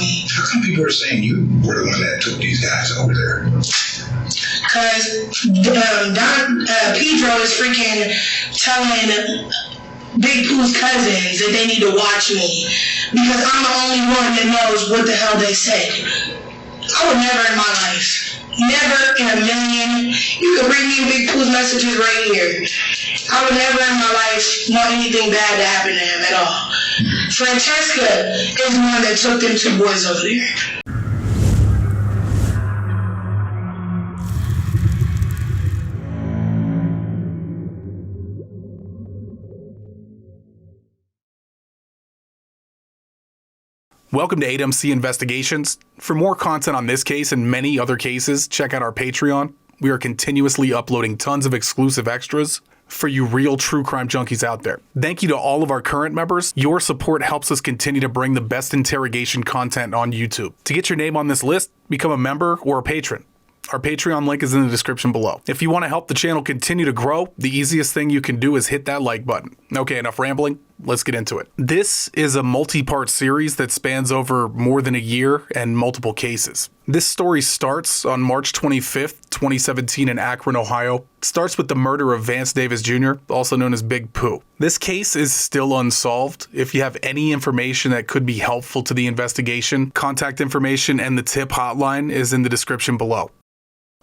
me. How come people are saying you were the one that took these guys over there? Because Pedro is freaking telling Big Pooh's cousins that they need to watch me because I'm the only one that knows what the hell they said. I would never in my life, never in a million, you can bring me Big Pooh's messages right here. I would never in my life want anything bad to happen to him at all. Francesca is the one that took them two boys over there. Welcome to 8MC Investigations. For more content on this case and many other cases, check out our Patreon. We are continuously uploading tons of exclusive extras for you real true crime junkies out there. Thank you to all of our current members. Your support helps us continue to bring the best interrogation content on YouTube. To get your name on this list, become a member or a patron. Our Patreon link is in the description below. If you want to help the channel continue to grow, the easiest thing you can do is hit that like button. Okay, enough rambling. Let's get into it. This is a multi-part series that spans over more than a year and multiple cases. This story starts on March 25th, 2017 in Akron, Ohio. Starts with the murder of Vance Davis Jr., also known as Big Pooh. This case is still unsolved. If you have any information that could be helpful to the investigation, contact information and the tip hotline is in the description below.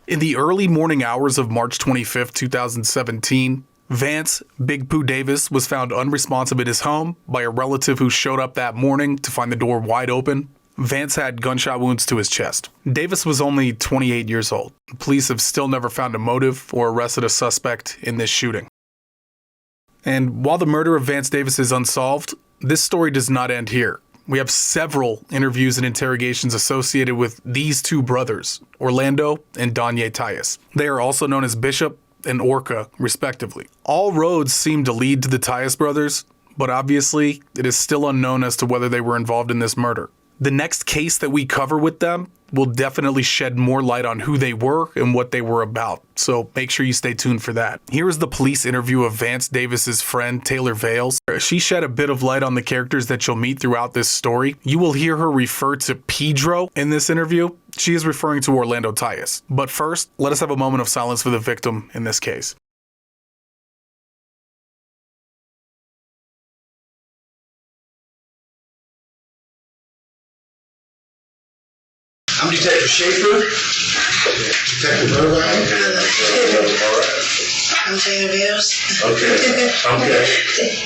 In the early morning hours of March 25th, 2017, Vance Big Pooh Davis was found unresponsive at his home by a relative who showed up that morning to find the door wide open. Vance had gunshot wounds to his chest. Davis was only 28 years old. Police have still never found a motive or arrested a suspect in this shooting. And while the murder of Vance Davis is unsolved, this story does not end here. We have several interviews and interrogations associated with these two brothers, Orlando and Danye Tyus. They are also known as Bishop and Orca, respectively. All roads seem to lead to the Tyus brothers, but obviously it is still unknown as to whether they were involved in this murder. The next case that we cover with them will definitely shed more light on who they were and what they were about, so make sure you stay tuned for that. Here is the police interview of Vance Davis's friend, Taylor Vales. She shed a bit of light on the characters that you'll meet throughout this story. You will hear her refer to Pedro in this interview. She is referring to Orlando Tyus. But first, let us have a moment of silence for the victim in this case. I'm Detective Schaefer. Detective Irvine. I'm Taylor Vales. Okay.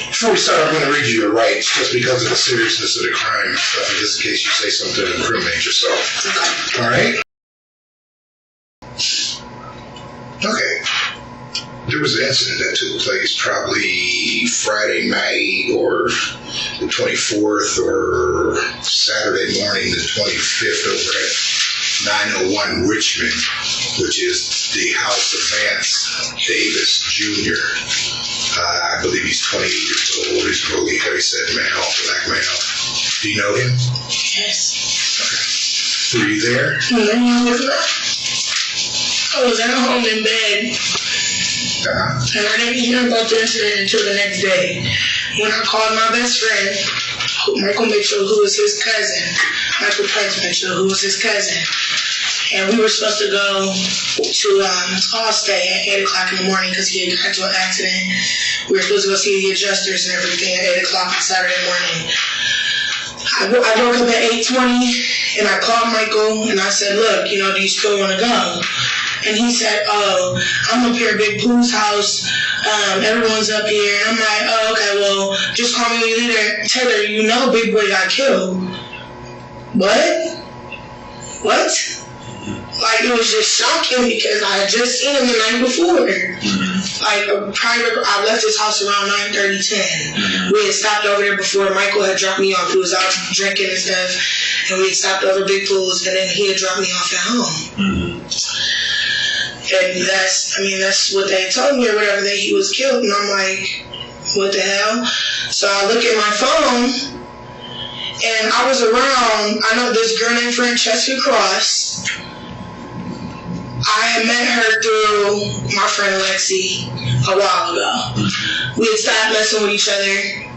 Before we start, I'm going to read you your rights, just because of the seriousness of the crime. Just in case you say something to incriminate yourself. All right? Okay. There was an incident that took place probably Friday night or the 24th or Saturday morning the 25th over at 901 Richmond, which is the house of Vance Davis Jr. I believe he's 28 years old. He's a really heavy-set male, black male. Do you know him? Yes. Okay. Were you there? No, I was at home in bed. And I didn't hear about the incident until the next day when I called my best friend, Michael Mitchell, who was his cousin, Michael Prince Mitchell, who was his cousin. And we were supposed to go to Allstate at 8 o'clock in the morning because he had got into an accident. We were supposed to go see the adjusters and everything at 8 o'clock on Saturday morning. I woke up at 8:20 and I called Michael and I said, look, do you still want to go? And he said, oh, I'm up here at Big Pooh's house. Everyone's up here. And I'm like, oh, okay, well, just call me when you get there. Taylor, Big Boy got killed. What? Like, it was just shocking because I had just seen him the night before. Like, I left his house around 9:30, 10. We had stopped over there before. Michael had dropped me off. He was out drinking and stuff. And we had stopped over Big Pooh's, and then he had dropped me off at home. And that's what they told me or whatever, that he was killed. And I'm like, what the hell? So I look at my phone, and I was around, I know this girl named Francesca Cross. I had met her through my friend Lexi a while ago. We had stopped messing with each other.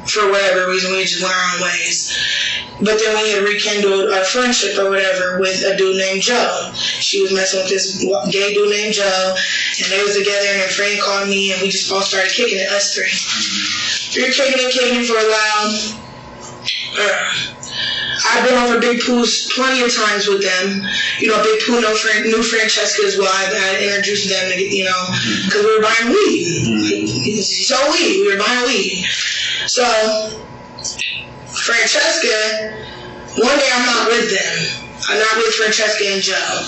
for whatever reason, we just went our own ways. But then we had rekindled our friendship or whatever with a dude named Joe. She was messing with this gay dude named Joe, and they was together, and a friend called me, and we just all started kicking it, us three. We were kicking it for a while. I've been over Big Pooh's plenty of times with them. You know, Big Pooh knew Francesca as well. I introduced them to, you know, because we were buying weed. He sold weed. We were buying weed. So, Francesca, one day I'm not with them. I'm not with Francesca and Joe.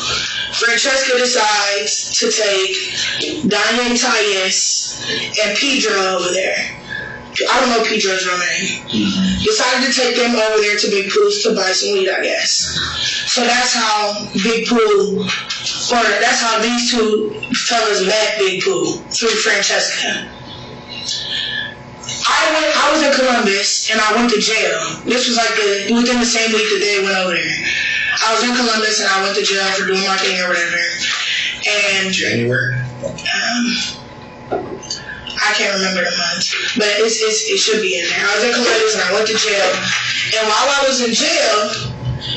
Francesca decides to take Diane Tyus and Pedro over there. I don't know Pedro's real name. Decided to take them over there to Big Pooh's to buy some weed, I guess. So that's how Big Pooh, or that's how these two fellas met Big Pooh, through Francesca. I was in Columbus and I went to jail. This was like within the same week that they went over there. I was in Columbus and I went to jail for doing my thing or whatever. And January? I can't remember the month, but it should be in there. I was in Columbus and I went to jail. And while I was in jail,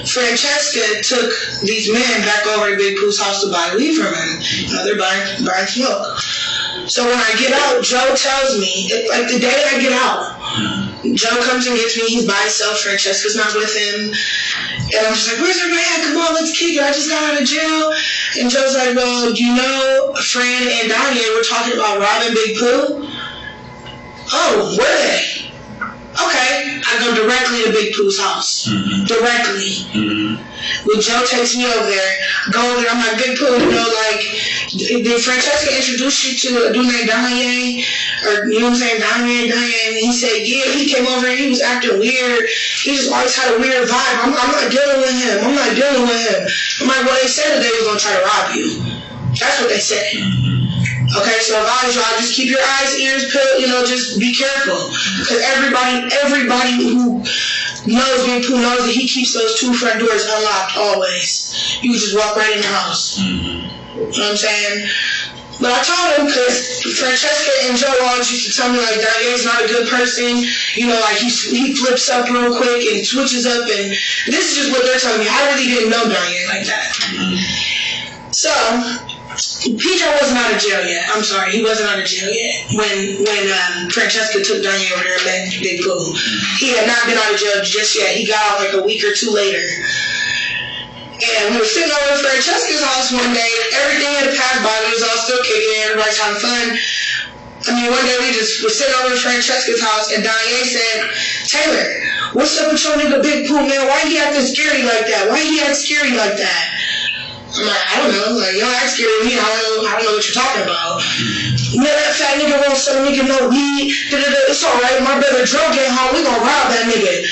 Francesca took these men back over to Big Pooh's house to buy weed from him. You know, they're buying smoke. So when I get out, Joe tells me, like the day I get out, Joe comes and gets me. He's by himself. Francesca's not with him. And I'm just like, where's everybody at? Come on, let's kick it. I just got out of jail. And Joe's like, well, do you know Fran and Diane were talking about robbing Big Pooh? Oh, were they? Okay. I go directly to Big Pooh's house. Directly. When Joe takes me over there, go over there, I'm like, Big Pooh, you know, like, did Francesca introduce you to a dude named Diane? Or, you know what I'm saying, Diane? And he said, yeah, he came over and he was acting weird. He just always had a weird vibe. I'm not dealing with him. I'm like, well, they said that they were going to try to rob you. That's what they said. Okay, so if I was you, I'd just keep your eyes, ears peeled, you know, just be careful. Because everybody who knows Big Pooh knows that he keeps those two front doors unlocked always. You just walk right in the house. You know what I'm saying? But I told him, because Francesca and Joe always used to tell me, like, Diane's not a good person. You know, like, he flips up real quick and switches up. And this is just what they're telling me. I really didn't know Diane like that. So, Pedro wasn't out of jail yet. I'm sorry, he wasn't out of jail yet when Francesca took Diane over there and met Big Pooh. He had not been out of jail just yet. He got out like a week or two later. And we were sitting over at Francesca's house one day. Everything had passed by. We was all still kicking. Everybody's having fun. I mean, one day we just were sitting over at Francesca's house, and Diane said, Taylor, what's up with your nigga Big Pooh, man? Why he acting scary like that? I'm like, I don't know. Like, you don't act scared of me. I don't know what you're talking about. Man, that fat nigga won't sell a nigga no weed. It's all right. My brother Joe get home. We gonna rob that nigga.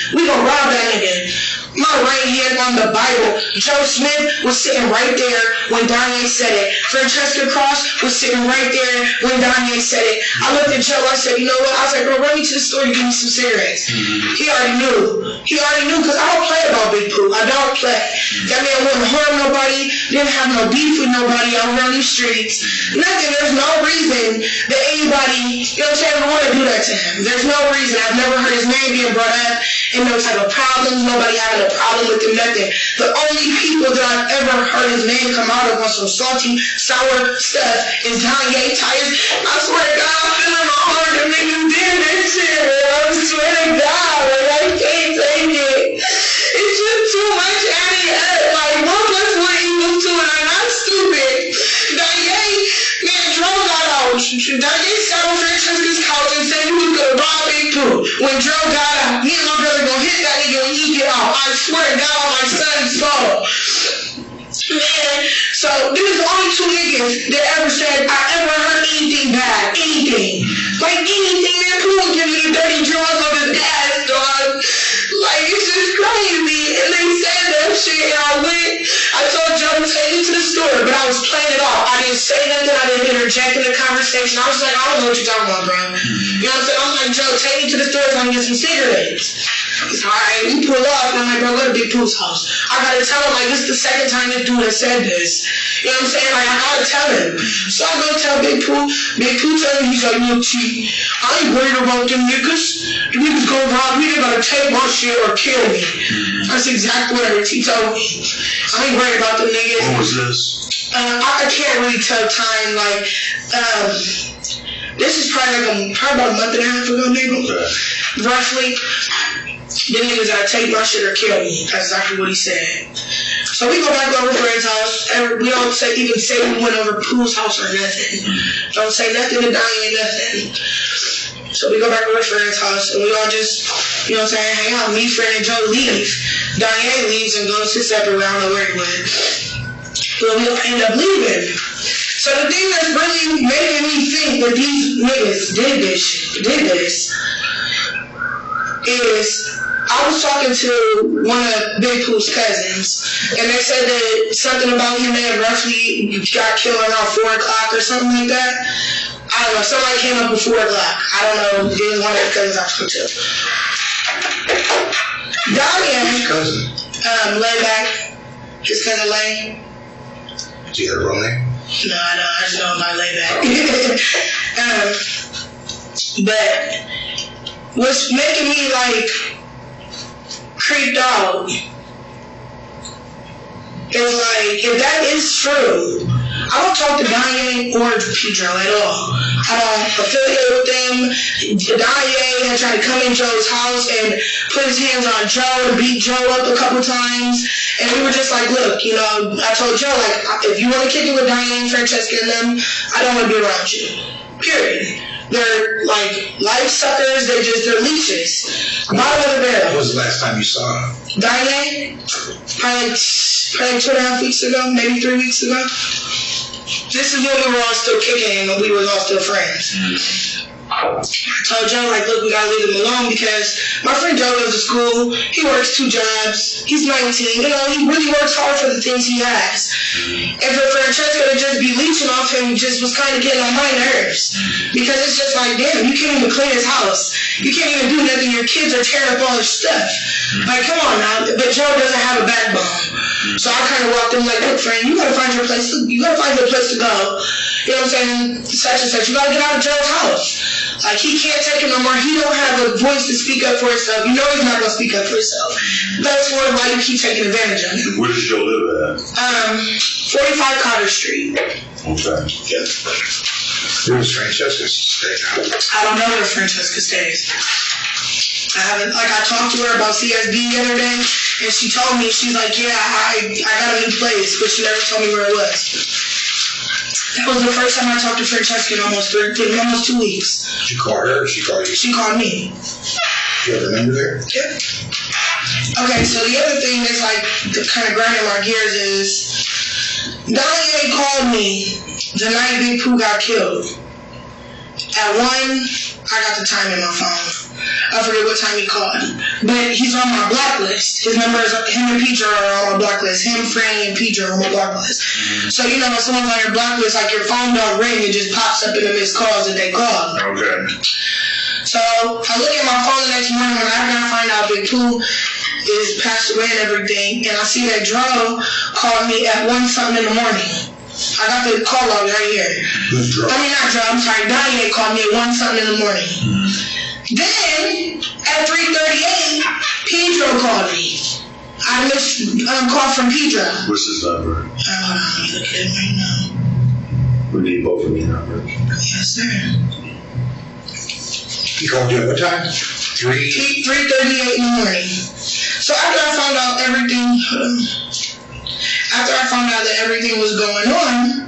My right hand on the Bible. Joe Smith was sitting right there when Diane said it. Francesca Cross was sitting right there when Diane said it. I looked at Joe. I said, you know what? I was like, bro, run me to the store and give me some cigarettes. He already knew because I don't play about Big Pooh. I don't play. That man wouldn't harm nobody. Didn't have no beef with nobody out on these streets. Nothing. There's no reason that anybody, you know what I'm saying, would want to do that to him. There's no reason. I've never heard his name being brought up in no type of problems. Nobody having a problem with him, nothing. The only people that I've ever heard his name come out of on some salty, sour stuff is Diane Tyus. I swear to God, I'm feeling my heart. Them niggas did this shit, man. I swear to God, like, I can't take it. It's just too much adding up. Like, 1 plus 1 equals 2, and I'm not stupid. Diane, man, Joe got out. Diane sat on Francesca's couch and said he was gonna rob Big Pooh. When Joe got out, me and my brother gonna hit that nigga when he get out. I swear to God on my son's soul. Man, so these are the only 2 niggas that ever said I ever heard anything bad. Anything. Like anything, man. Pooh will give you the dirty drawers on his ass, dog. Like, it's just crazy. And they said that shit, and I told Joe to take me to the store, but I was playing it off. I didn't say nothing. I didn't interject in the conversation. I was like, I don't know what you're talking about, bro. You know what I'm saying? I was like, Joe, take me to the store so I can get some cigarettes. He's like, alright, we pull up, and I'm like, bro, go to Big Pooh's house. I gotta tell him, like, this is the second time this dude has said this. You know what I'm saying? Like, I gotta tell him. So I go tell Big Pooh. Big Pooh tells me, he's like, look, T, I ain't worried about them niggas. The niggas gonna rob me, they gotta take my shit or kill me. That's exactly what T told me. I ain't worried about them niggas. What was this? I can't really tell time, like, this is probably about a month and a half ago, maybe. Okay. Roughly. The niggas gotta take my shit or kill me. That's exactly what he said. So we go back over Fred's house, and we don't even say we went over Pooh's house or nothing. Don't say nothing to Diane, nothing. So we go back over Fred's house, and we all just, you know what I'm saying, hang out. Me, Fred, and Joe leave. Diane leaves and goes to separate round of work with. But we end up leaving. So the thing that's really making me think that these niggas did this is I was talking to one of Big Pooh's cousins, and they said that something about him that roughly got killed around 4 o'clock or something like that. I don't know. Somebody came up at 4 o'clock. I don't know. It was one of the cousins I spoke to. Diane, cousin? Layback. His cousin Lay. Do you have a real name? No, I don't. I just know about Layback. But what's making me like creeped out is like, if that is true, I don't talk to Diane or Pedro at all. I don't affiliate with them. Diane had tried to come in Joe's house and put his hands on Joe and beat Joe up a couple times. And we were just like, look, you know, I told Joe, like, if you want to kick it with Diane, Francesca, and them, I don't want to be around you. Period. They're like life suckers. They're leeches. Bottom of the barrel. When was the last time you saw him? Diane, probably 2.5 weeks ago, maybe 3 weeks ago. This is when we were all still kicking and we were all still friends. I told Joe, like, look, we gotta leave him alone because my friend Joe goes to school. He works 2 jobs. He's 19. You know, he really works hard for the things he has. And for Francesca to just be leeching off him just was kind of getting on my nerves. Because it's just like, damn, you can't even clean his house. You can't even do nothing. Your kids are tearing up all his stuff. Like, come on now. But Joe doesn't have a backbone. So I kind of walked in like, look, friend, you gotta find your place. You gotta find your place to go. You know what I'm saying? Such and such. You gotta get out of Joe's house. Like, he can't take it no more. He don't have a voice to speak up for himself. You know he's not gonna speak up for himself. That's why you keep taking advantage of him. Where does Joe live at? 45 Cotter Street. Okay. Yeah. Where's Francesca stay now? I don't know where Francesca stays. I haven't, like, I talked to her about CSB the other day, and she told me, she's like, yeah, I got a new place, but she never told me where it was. That was the first time I talked to Francesca in almost 2 weeks. Did you call her or she called you? She called me. Do you have her number there? Yeah. Okay, so the other thing that's like kind of grinding my gears is Diane called me the night Big Pooh got killed. At 1, I got the time in my phone. I forget what time he called. But he's on my blacklist. His number is, him and Pedro are on my blacklist. Him, Franny, and Pedro are on my blacklist. So, you know, when someone's on your blacklist, like your phone don't ring, it just pops up in the missed calls that they called. Okay. So, I look at my phone the next morning when I find out Big Pooh is passed away and everything, and I see that Dro called me at 1-something in the morning. I got the call log right here. Who's Dro? I mean, not Dro, I'm sorry. Diane called me at 1-something in the morning. Then, at 3:38, Pedro called me. I missed a call from Pedro. What's his number? Hold on, let me look at it right now. We need both of your numbers. Yes, sir. He called you at what time? 3:38 in the morning. So after I found out that everything was going on,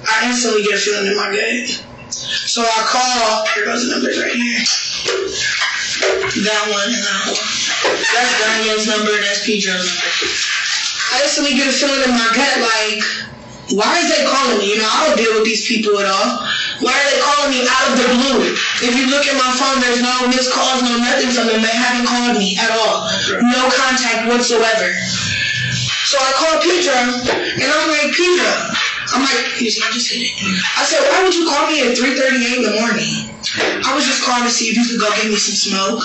I instantly get a feeling in my gut. So I call, here goes the numbers right here. That one and that one. That's Daniel's number, that's Pedro's number. I instantly get a feeling in my gut like, why is they calling me? You know, I don't deal with these people at all. Why are they calling me out of the blue? If you look at my phone, there's no missed calls, no nothing from them. They haven't called me at all. Okay. No contact whatsoever. So I called Pedro, and I'm like, Pedro, I'm like, I just hit it. I said, why would you call me at 3:38 in the morning? I was just calling to see if you could go get me some smoke.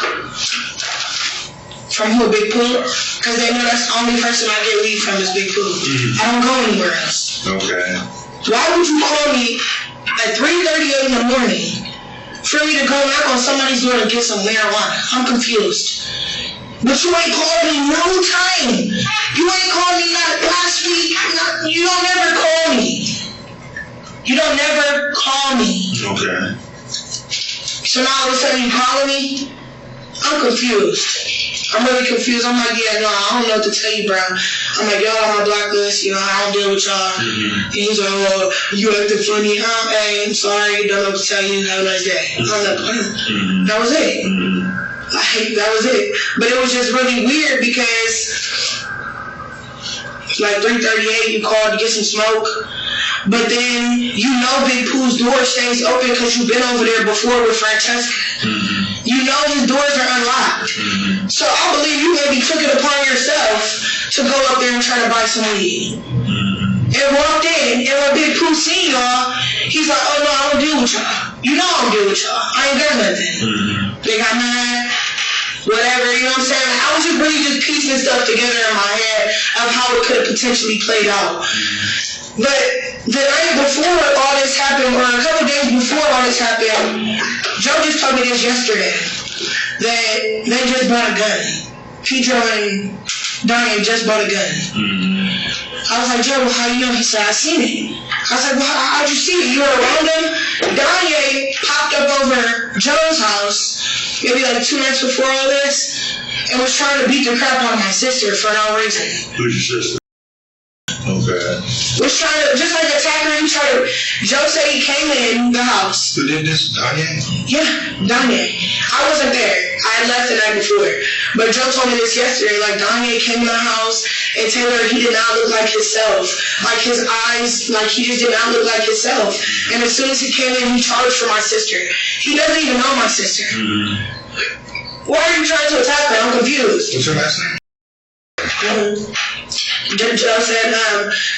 From who, Big Pooh? Because they know that's the only person I get weed from is Big Pooh. I don't go anywhere else. Okay. Why would you call me at 3:38 in the morning for me to go knock on somebody's door to get some marijuana? I'm confused. But you ain't called me no time. You ain't called me not last week. You don't never call me. You don't never call me. Okay. So now all of a sudden you calling me? I'm confused. I'm really confused. I'm like, yeah, no, I don't know what to tell you, bro. I'm like, y'all on my blacklist, I don't deal with y'all. And he's like, well, you acting funny, huh? Hey, I'm sorry, don't know what to tell you. Have a nice day. I'm like, that was it. That was it. But it was just really weird because, like 3:38, you called to get some smoke. But then, Big Pooh's door stays open because you've been over there before with Francesca. You know his doors are unlocked. So I believe you maybe took it upon yourself to go up there and try to buy some weed. And walked in, and when Big Pooh seen y'all, he's like, oh no, I don't deal with y'all. You know I don't deal with y'all. I ain't got nothing. They got mad, whatever, you know what I'm saying? I was just really just piecing stuff together in my head of how it could have potentially played out. But the night before all this happened, or a couple days before all this happened, Joe just told me this yesterday, that they just bought a gun. Pedro and Donnie just bought a gun. I was like, Joe, well, how you know? He said, I seen it. I was like, well, how'd you see it? You were around him? Donnie popped up over Joe's house, maybe like 2 nights before all this, and was trying to beat the crap out of my sister for no reason. Who's your sister? Okay. Was trying to, just like attack her, Joe said he came in the house. Who did this? Danye? Yeah, Danye. I wasn't there. I had left the night before. But Joe told me this yesterday, like Danye came in the house and Taylor, he did not look like himself. Like his eyes, like he just did not look like himself. And as soon as he came in, he charged for my sister. He doesn't even know my sister. Why are you trying to attack her? I'm confused. What's her last name? Joe said,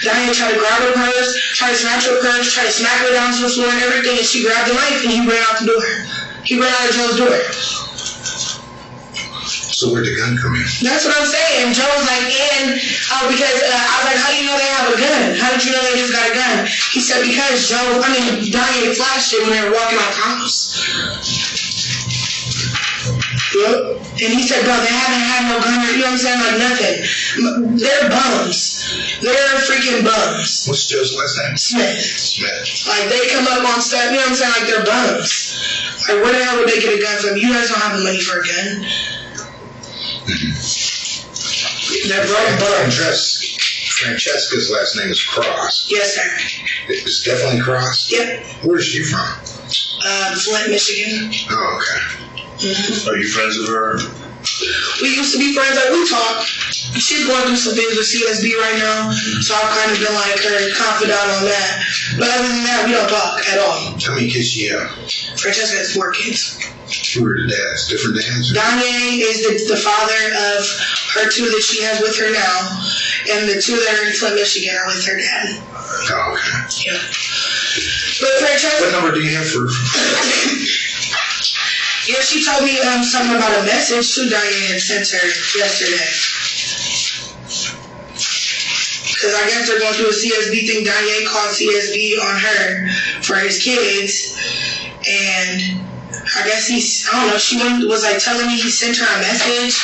Diane tried to grab her purse, tried to snatch her purse, tried to smack her down to the floor and everything, and she grabbed the knife and he ran out the door. He ran out of Joe's door. So where'd the gun come in? That's what I'm saying. Joe was like, because I was like, how do you know they have a gun? How did you know they just got a gun? He said, because Diane flashed it when they were walking out the house. Yep. And he said, bro, they haven't had no gun, you know what I'm saying? Like nothing. They're bums. They're freaking bums. What's Joe's last name? Smith. Like they come up on stuff, you know what I'm saying? Like they're bums. Like where the hell would they get a gun from? You guys don't have the money for a gun. They're broke bums. Francesca's last name is Cross. Yes, sir. It's definitely Cross? Yep. Where's she from? Flint, Michigan. Oh, okay. Are you friends with her? We used to be friends, like we talk. She's going through some things with CSB right now, so I've kind of been like her confidant on that. But other than that, we don't talk at all. How many kids she have? Francesca has 4 kids. Who are the dads? Different dads? Danye is the father of her 2 that she has with her now, and the 2 that are in Flint, Michigan are with her dad. Oh, okay. Yeah. But Francesca... What number do you have for... Yeah, she told me something about a message too Diane had sent her yesterday. Because I guess they're going through a CSB thing. Diane called CSB on her for his kids. And I guess she was like telling me he sent her a message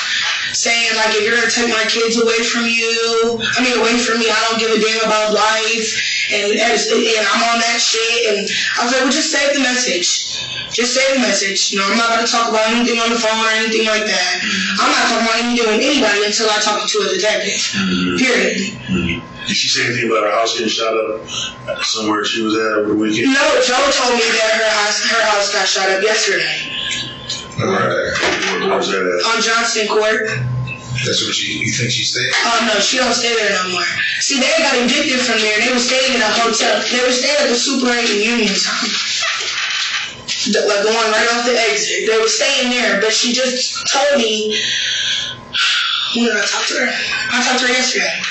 saying like, if you're going to take my kids away from me, I don't give a damn about life. And I'm on that shit. And I was like, well, just save the message. Just save the message. I'm not going to talk about anything on the phone or anything like that. I'm not talking about anything with anybody until I talk to a detective. Period. Did she say anything about her house getting shot up somewhere she was at over the weekend? No, Joe told me that her house got shot up yesterday. Where was that at? On Johnston Court. That's what you think she stayed? Oh no, she don't stay there no more. See, they got evicted from there. They were staying in a hotel. They were staying at the Super 8 in Uniontown. Like going right off the exit. They were staying there, but she just told me, when did I talk to her? I talked to her yesterday.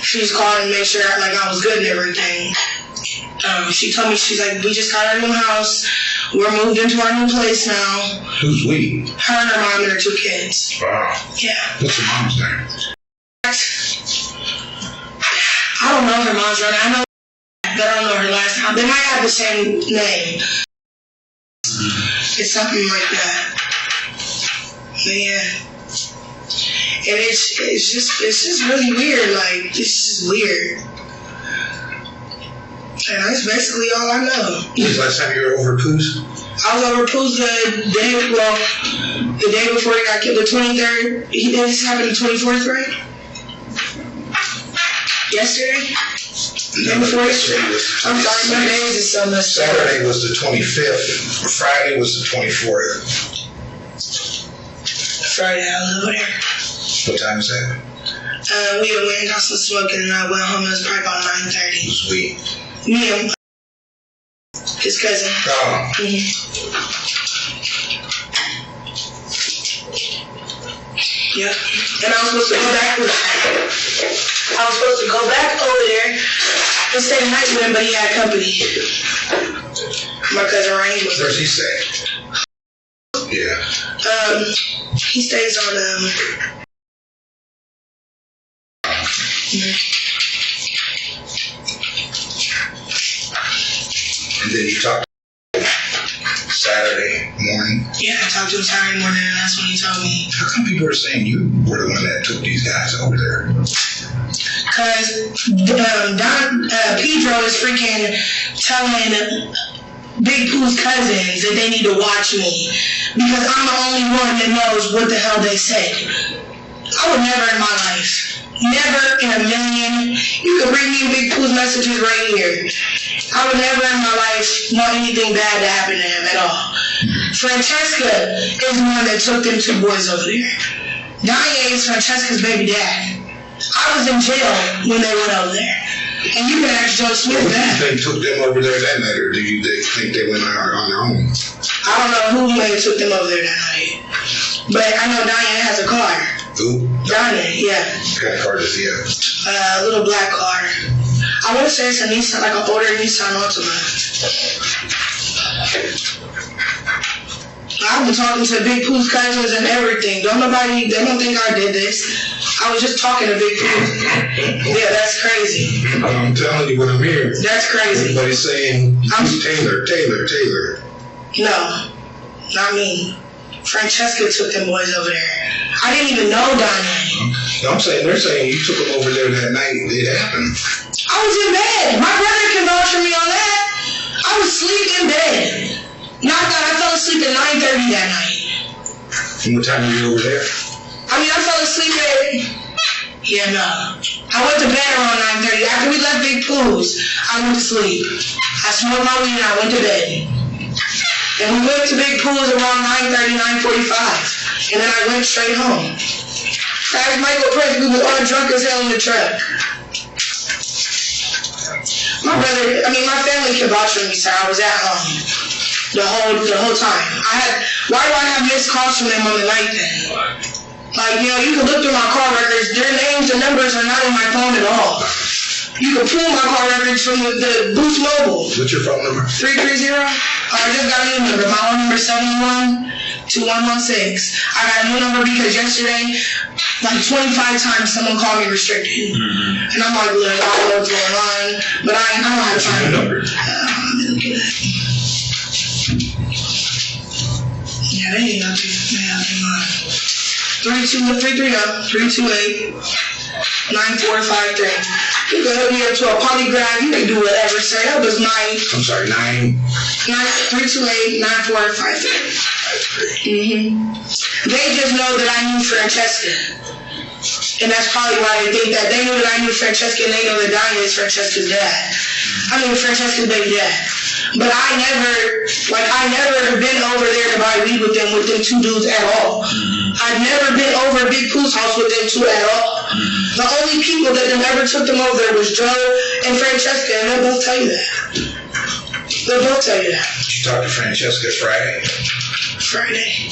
She just called and made sure I was good and everything. She told me, she's like, we just got our new house. We're moved into our new place now. Who's we? Her and her mom and her 2 kids. Wow. Yeah. What's your mom's name? I don't know her mom's name. I know, but I don't know her last name. They might have the same name. It's something like that. But yeah. And it's just really weird. Like, it's just weird. And that's basically all I know. When was the last time you were over Pooh's? I was over Pooh's the day before he got killed, the 23rd. This happened the 24th, right? Yesterday? No, before yesterday was the 26th. I'm sorry, my days is so messed up. Saturday was the 25th. Friday was the 24th. Friday, I was over there. What time is that? We went and got some smoking, and I went home. It was probably about 9:30. Who's we? Me and his cousin. Oh. Mm-hmm. Yep. And I was supposed to go back. Over there and stay the night with him, but he had company. My cousin Ryan was. Where's he stay? Yeah. He stays on And then you talked Saturday morning. Yeah, I talked to him Saturday morning, and that's when he told me. How come people are saying you were the one that took these guys over there? Because Pedro is freaking telling Big Pooh's cousins that they need to watch me because I'm the only one that knows what the hell they said. I would never in my life, never in a million, you can bring me Big Pooh's messages right here. I would never in my life want anything bad to happen to him at all. Francesca is the one that took them 2 boys over there. Danye is Francesca's baby dad. I was in jail when they went over there. And you can ask Joe Smith that. They took them over there that night, or do you think they went on their own? I don't know who may have took them over there that night. But I know Diane has a car. Who? Diane, yeah. What kind of car does he have? A little black car. I want to say it's a Nissan, like an older Nissan Altima. I've been talking to Big Pooh's cousins and everything. They don't think I did this. I was just talking to Big Pooh. Yeah, that's crazy. I'm telling you what I'm hearing. That's crazy. Everybody's saying, Taylor. No, not me. Francesca took them boys over there. I didn't even know Diane. I'm saying, they're saying you took them over there that night. It happened. I was in bed. My brother can vouch for me on that. I was asleep in bed. I fell asleep at 9:30 that night. And what time were you over there? I fell asleep at... Yeah, no. I went to bed around 9:30. After we left Big Pooh's, I went to sleep. I smoked my weed and I went to bed. And we went to Big Pooh's around 9:30, 9:45. And then I went straight home. As Michael Prince, we was all drunk as hell in the truck. My family can vouch for me, sir. I was at home the whole time. Why do I have missed calls from them on the night then? You can look through my call records. Their names and numbers are not in my phone at all. You can pull my call records from the Boost Mobile. What's your phone number? 330. I just got a new number. My own number is 712116. I got a new number because yesterday, 25 times someone called me restricted. Mm-hmm. And I'm like, look, I don't know what's going on, but I don't have time. What's your number? Yeah, they ain't nothing. They have mine. 328-9453. You can hook me up to a polygraph. You can do whatever. So that was mine. I'm sorry, 328-9453. They just know that I knew Francesca. And that's probably why they think that. They knew that I knew Francesca and they know that Diane is Francesca's dad. I mean Francesca's baby dad. But I never have been over there to buy weed with them 2 dudes at all. I've never been over Big Pooh's house with them 2 at all. The only people that ever took them over there was Joe and Francesca, and they'll both tell you that. They'll both tell you that. Did you talk to Francesca Friday? Friday?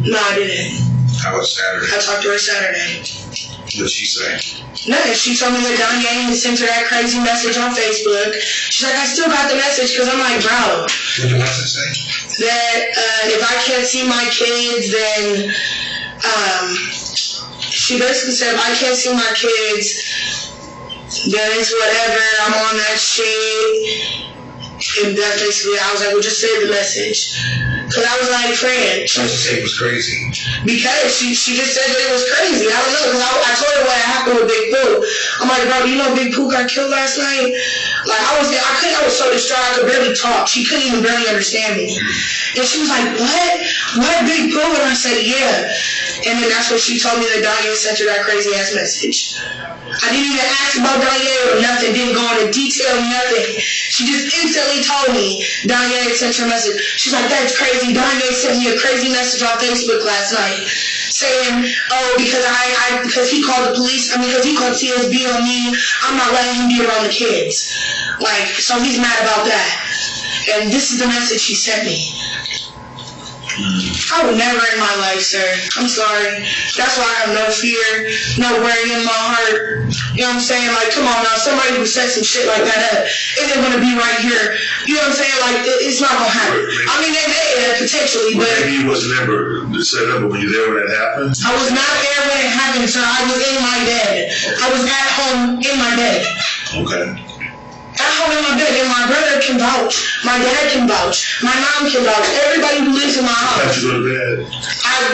No, I didn't. How was Saturday? I talked to her Saturday. What'd she say? No, she told me that Danye sent her that crazy message on Facebook. She's like, I still got the message because I'm like, bro. What'd the message say? That if I can't see my kids, then she basically said, if I can't see my kids, then it's whatever. I'm on that shit. And that basically, I was like, well, just save the message. Because I was like, friend. Why'd you say it was crazy? Because she just said that it was crazy. I don't know, because I told her what happened with Big Pooh. I'm like, bro, you know Big Pooh got killed last night? Like, I was so distraught, I could barely talk. She couldn't even barely understand me. And she was like, what? What, Big Pooh? And I said, yeah. And then that's when she told me that Danye sent her that crazy ass message. I didn't even ask about Danye or nothing, didn't go into detail, nothing. She just instantly told me Danye sent her a message. She's like, that's crazy. Danye sent me a crazy message on Facebook last night saying, oh, because he called the police, because he called TSB on me, I'm not letting him be around the kids. Like, so he's mad about that. And this is the message he sent me. I would never in my life, sir. I'm sorry. That's why I have no fear, no worry in my heart. You know what I'm saying? Like, come on now, somebody who set some shit like that up isn't going to be right here. You know what I'm saying? Like, it's not going to happen. I mean, they may potentially, but... Maybe you wasn't ever set up, but when you there when it happened? I was not there when it happened, sir. I was in my bed. I was at home in my bed. Okay. At home in my bed, and my brother can vouch. My dad can vouch. My mom can vouch. Everybody who lives in my house. How'd you go to bed?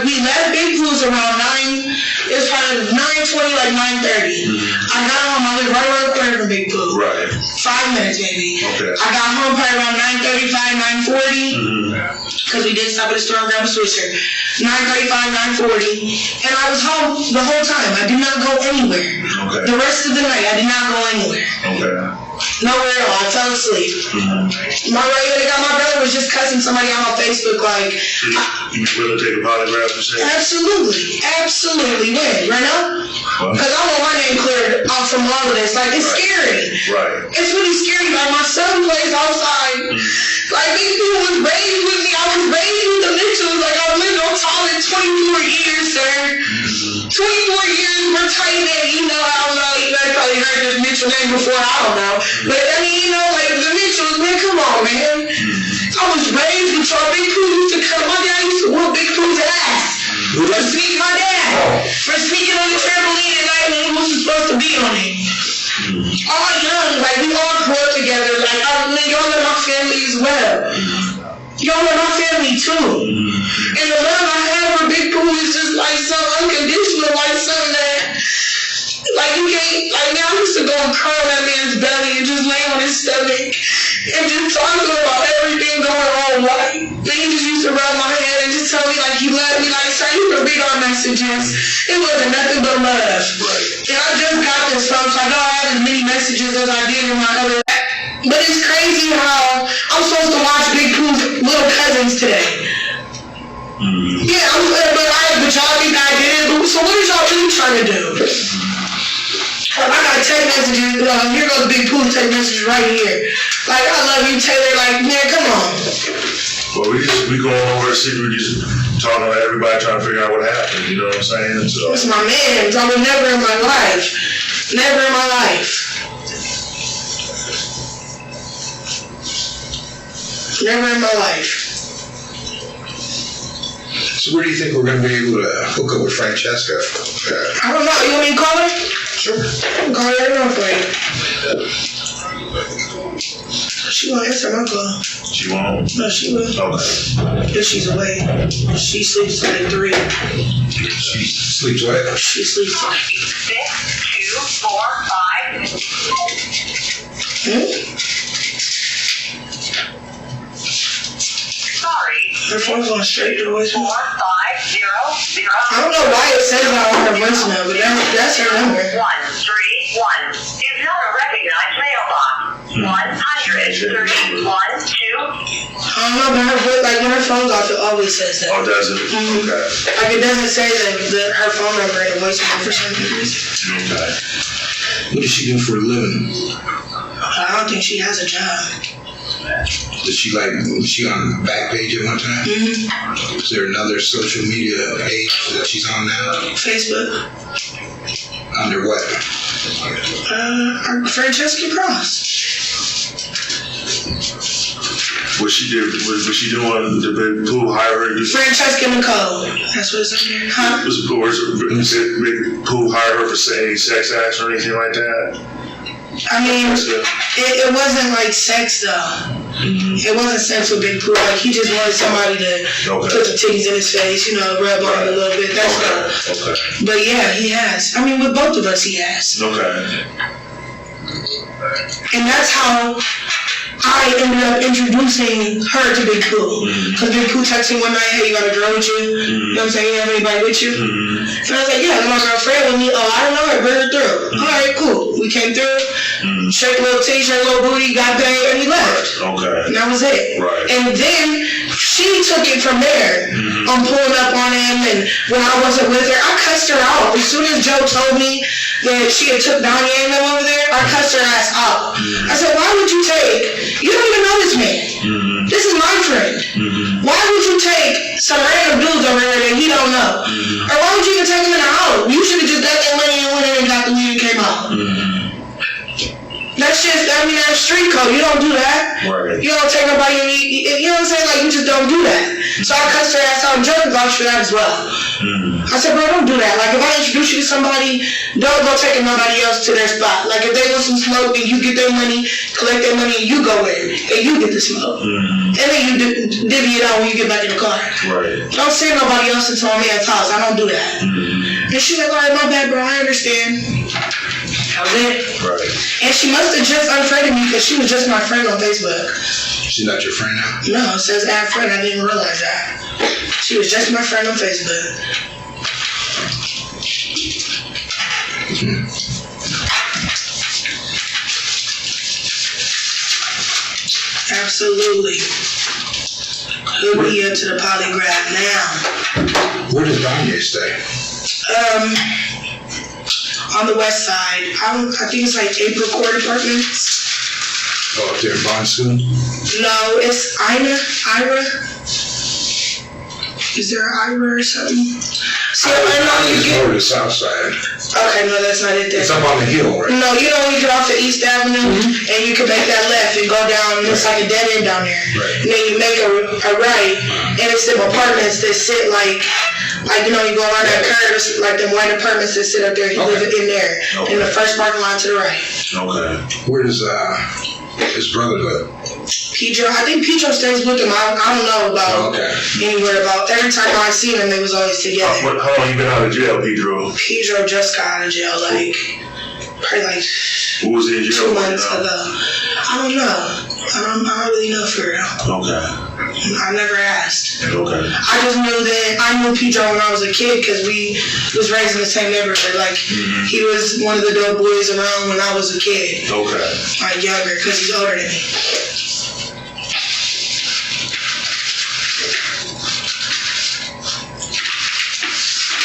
We left Big Pooh's around 9. It was probably 9:20, like 9:30. I got home. I lived right around the corner from Big Pooh. Right. 5 minutes maybe. Okay. I got home probably around 9:35, 9:40. Because we did stop at the store and grab a switcher. 9:35, 9:40. And I was home the whole time. I did not go anywhere. Okay. The rest of the night, I did not go anywhere. Okay. Nowhere at all. I fell asleep. My brother was just cussing somebody out on Facebook like... You willing to take a polygraph and say? Absolutely. Absolutely. When? Right now? Because I want my name cleared off from all of this. Like, it's scary. Right. It's really scary. Like, my son plays outside. Like, these people was raised with me. I was raised with the Mitchells. Like, I've lived on Talent 24 years, sir. 24 years. We're tight in. You know, I don't know. You guys probably heard this Mitchell name before. I don't know. But, I mean, you know, like, the Mitchells, man, come on, man. I was raised with y'all. Big Pooh used to come. My dad used to whoop Big Pooh's ass. For speaking my dad. For speaking on the trampoline at night when he wasn't supposed to be on it. All young, like, we all grew up together. Like, y'all know my family as well. Y'all know my family too. And the love I have for Big Pooh is just like so unconditional, like something that, like, you can't, like, man, I used to go and curl that man's belly and just lay on his stomach and just talk to him about everything going on. Like, he just used to rub my head and just tell me, like, he loved me. Like, sir, you could read our messages. It wasn't nothing but love. Right. And I just got this from, so I know I have as many messages as I did in my other. But it's crazy how I'm supposed to watch Big Pooh's little cousins today. Yeah, but y'all think I did it. So what is y'all really trying to do? I got text messages. Here goes Big Pooh's text message right here. Like, I love you, Taylor. Like, man, come on. Well, we going over to see. We just talking to everybody, trying to figure out what happened. You know what I'm saying? And so it's my man. I was never in my life. Never in my life. Never in my life. So where do you think we're going to be able to hook up with Francesca? I don't know. You want me to call her? Sure. I'll call her right now for you. She won't answer my call. She won't? No, she will. Okay. If she's awake. She sleeps till like 3. She sleeps what? She sleeps till like 6, 2, 4, 5. Sorry. Her phone's going straight to the voicemail. 4, 5, 0, 0. I don't know why it says that on her voicemail, but that's her number. 1, 3, 1 is not a recognized mailbox. 131, 2. I don't know, but her voice, like when her phone's off, it always says that. Oh, does it? Mm-hmm. Okay. Like it doesn't say her phone number in the voicemail for some reason. Okay. What does she do for a living? I don't think she has a job. Was she on the back page at one time? Mm-hmm. Is there another social media page that she's on now? Facebook. Under what? Francesca Cross. Was she doing the Big Pooh hire her? Francesca Nicole. That's what it's under. Huh? Was Big Pooh hire her for any sex acts or anything like that? I mean, it wasn't like sex though. It wasn't sex with Big Pooh. Like he just wanted somebody to put the titties in his face, rub on him a little bit. That's all. Okay. But yeah, he has. I mean, with both of us, he has. Okay. And that's how I ended up introducing her to Big Pooh. Because Big Pooh texted me one night, hey, you got a girl with you? You know what I'm saying? You have anybody with you? And I was like, yeah, my girlfriend with me. Oh, I don't know her. Bring her through. All right, cool. We came through, shake a little titty, shake a little booty, got paid, and we left. Okay. And that was it. Right. And then she took it from there. I'm pulling up on him, and when I wasn't with her, I cussed her out. As soon as Joe told me that she had took Donnie and them over there, I cussed her ass out. I said, why would you take... You don't even know this man. This is my friend. Why would you take some random dudes over here that he don't know? Or why would you even take him in the house? You should have just got that money and went in and got the weed and came out. That's just, that's street code. You don't do that. Right. You don't take nobody, you know what I'm saying? Like, you just don't do that. So I cussed her ass out and Joe vouched for that as well. I said, bro, don't do that. Like, if I introduce you to somebody, don't go taking nobody else to their spot. Like, if they want some smoke and you get their money, collect their money, and you go in, and you get the smoke. And then you divvy it out when you get back in the car. Right. Don't send nobody else into a man's house. I don't do that. And she's like, all right, my bad, bro, I understand. That was it. Right. And she must have just unfriended me because she was just my friend on Facebook. She's not your friend now? No, it says add friend. I didn't realize that. She was just my friend on Facebook. Absolutely. Hook me up to the polygraph now. Where does Donnie stay? On the west side. I think it's like April Court Apartments. Oh, up there in Bond School? No, it's Ira. Is there an Ira or something? See, I know you It's get... over the south side. Okay, no, that's not it then. It's up on the hill, right? No, you know when you get off the East Avenue and you can make that left and go down, it's like a dead end down there. Right. And then you make a right, and it's them apartments that sit like you go around that curve, it's like them white apartments that sit up there. You live in there, in the first parking lot to the right. Okay. Where does his brother live? Pedro, I think Pedro stays with him. I don't know about anywhere about. Every time I seen them, they was always together. How long you been out of jail, Pedro? Pedro just got out of jail, probably like Who was in jail 2 months ago. I don't know. I don't really know for real. Okay. I never asked. Okay. I just knew that I knew Pedro when I was a kid because we was raised in the same neighborhood. Like he was one of the dope boys around when I was a kid. Okay. Like younger because he's older than me.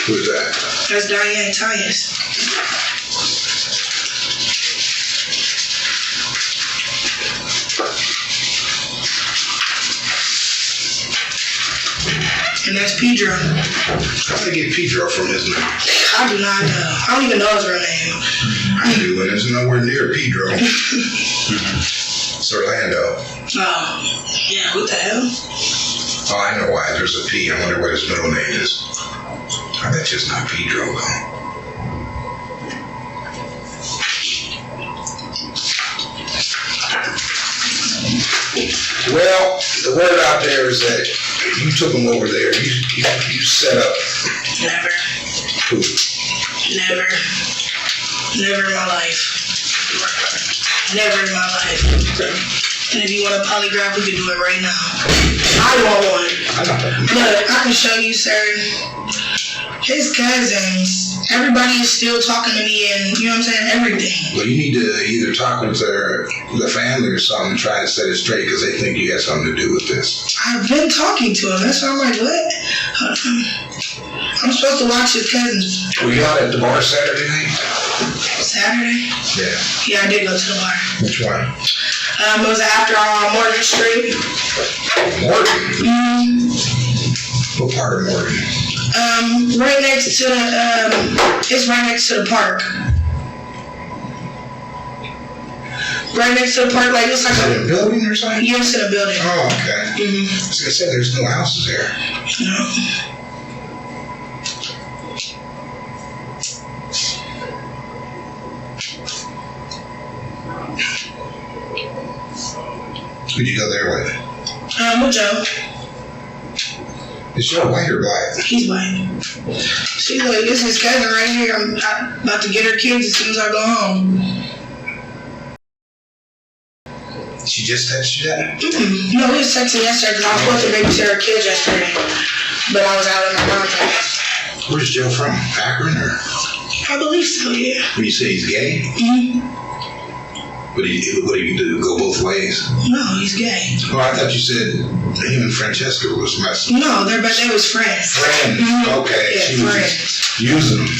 Who's that? That's Diane Tyus. And that's Pedro. How did they get Pedro from his name? I do not know. I don't even know his real name. I do, and it's nowhere near Pedro. It's Orlando. Oh, yeah, what the hell? Oh, I know why. There's a P. I wonder what his middle name is. Oh, that's just not Pedro, though. Well, the word out there is that you took him over there. You set up. Never. Who? Never. Never in my life. Never in my life. And if you want a polygraph, we can do it right now. I want one. Look, I can show you, sir. His cousins, everybody is still talking to me and, you know what I'm saying, everything. Well, you need to either talk with the family or something and try to set it straight because they think you had something to do with this. I've been talking to him. That's why I'm like, what? I'm supposed to watch his cousins. Were you out at the bar Saturday night? Saturday? Yeah. Yeah, I did go to the bar. Which one? It was after Morgan Street. Morgan? What part of Morgan? Right next to the, it's right next to the park. Right next to the park, like it's like a building or something? Yeah, it's in a building. Oh, okay. Mm-hmm. I was gonna say there's no houses there. No. Who'd you go there with? With Joe. Is Joe white or black? He's white. She's like, this is his cousin right here. I'm about to get her kids as soon as I go home. She just texted you that? Mm-mm. No, we was texting yesterday because I was supposed to babysit her kids yesterday. But I was out of my contract. Where's Joe from? Akron or? I believe so, yeah. When you say he's gay? Mm-hmm. What do you do? Go both ways? No, he's gay. Oh, I thought you said him and Francesca was messing. No, they was friends. Friends? Mm-hmm. Okay. Yeah, she was friends. just using them.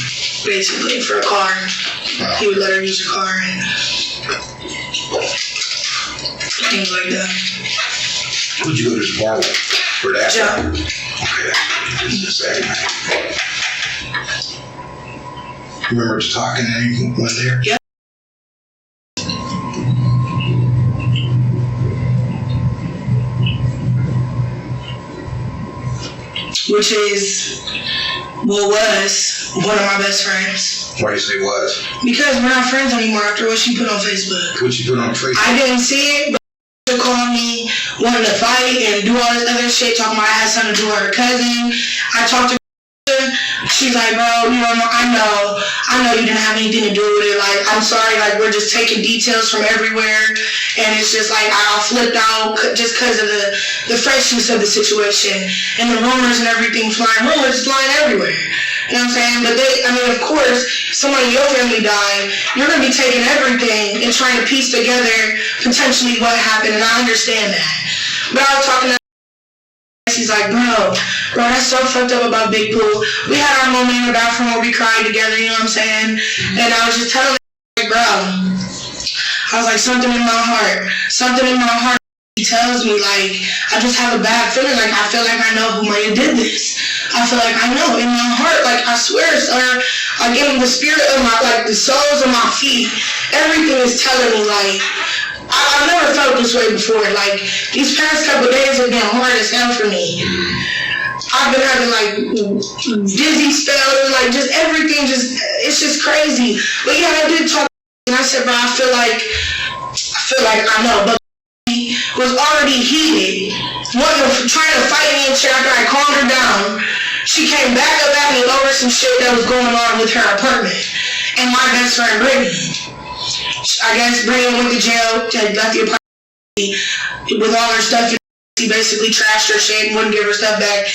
Basically, for a car. Oh. He would let her use her car and things like that. Who'd you go to this bar with? For that? Joe. Okay. Just a second. You remember us talking and anything went there? Yep. Which is, well, was one of my best friends. Why do you say was? Because we're not friends anymore after what she put on Facebook. What you put on Facebook? I didn't see it, but she called me, wanting to fight and do all this other shit, talking about I had something to do with her cousin. I talked to her. She's like, bro, you know, I know you didn't have anything to do with it. Like, I'm sorry, like, we're just taking details from everywhere. And it's just like, I flipped out just because of the freshness of the situation. And the rumors and everything flying everywhere. You know what I'm saying? But of course, somebody in your family died, you're going to be taking everything and trying to piece together potentially what happened. And I understand that. But I was talking to she's like, bro, that's so fucked up about Big Pooh. We had our moment in the bathroom where we cried together, you know what I'm saying? And I was just telling her, like, bro, I was like, something in my heart tells me, like, I just have a bad feeling, like, I feel like I know who might have did this. I feel like I know in my heart, like, I swear, sir, like, in the spirit of my, like, the soles of my feet, everything is telling me, like, I've never felt this way before. Like, these past couple of days have been hard as hell for me. I've been having, like, dizzy spells, like, just everything, it's just crazy. But yeah, I did talk, and I said, bro, I feel like I know, but he was already heated, trying to fight me and shit after I calmed her down. She came back up at me over some shit that was going on with her apartment. And my best friend, Brittany. I guess Brittany went to jail, left the apartment with all her stuff. He basically trashed her shit and wouldn't give her stuff back.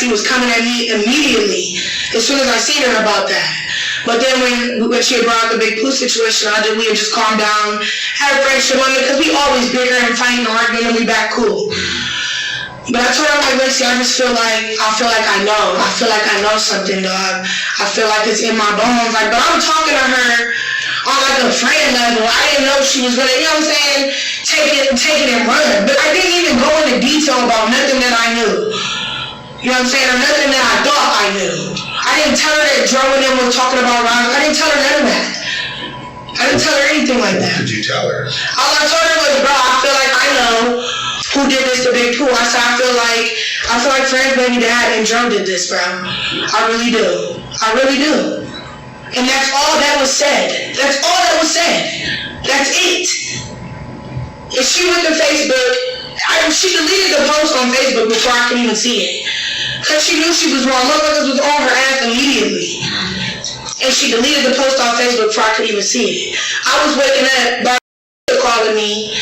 He was coming at me immediately as soon as I seen her about that. But then when she had brought up the Big Pooh situation, we had just calmed down, had a friendship on it, because we always bicker and fight and argue and we back cool. But I told her, like, Lexi, I feel like I know. I feel like I know something, dog. I feel like it's in my bones. Like, but I'm talking to her on like a friend level. I didn't know she was gonna, you know what I'm saying, take it and run. But I didn't even go into detail about nothing that I knew. You know what I'm saying? Or nothing that I thought I knew. I didn't tell her that Joe and them were talking about Ron. I didn't tell her none of that. I didn't tell her anything like that. What did you tell her? All I told her was, bro, I feel like I know who did this to Big Pooh. I said, I feel like Frank's baby dad and Joe did this, bro. I really do. I really do. And that's all that was said. That's all that was said. That's it. If she went to Facebook, she deleted the post on Facebook before I could even see it. Because she knew she was wrong. Motherfuckers was on her ass immediately. And she deleted the post on Facebook before I could even see it. I was waking up by calling me,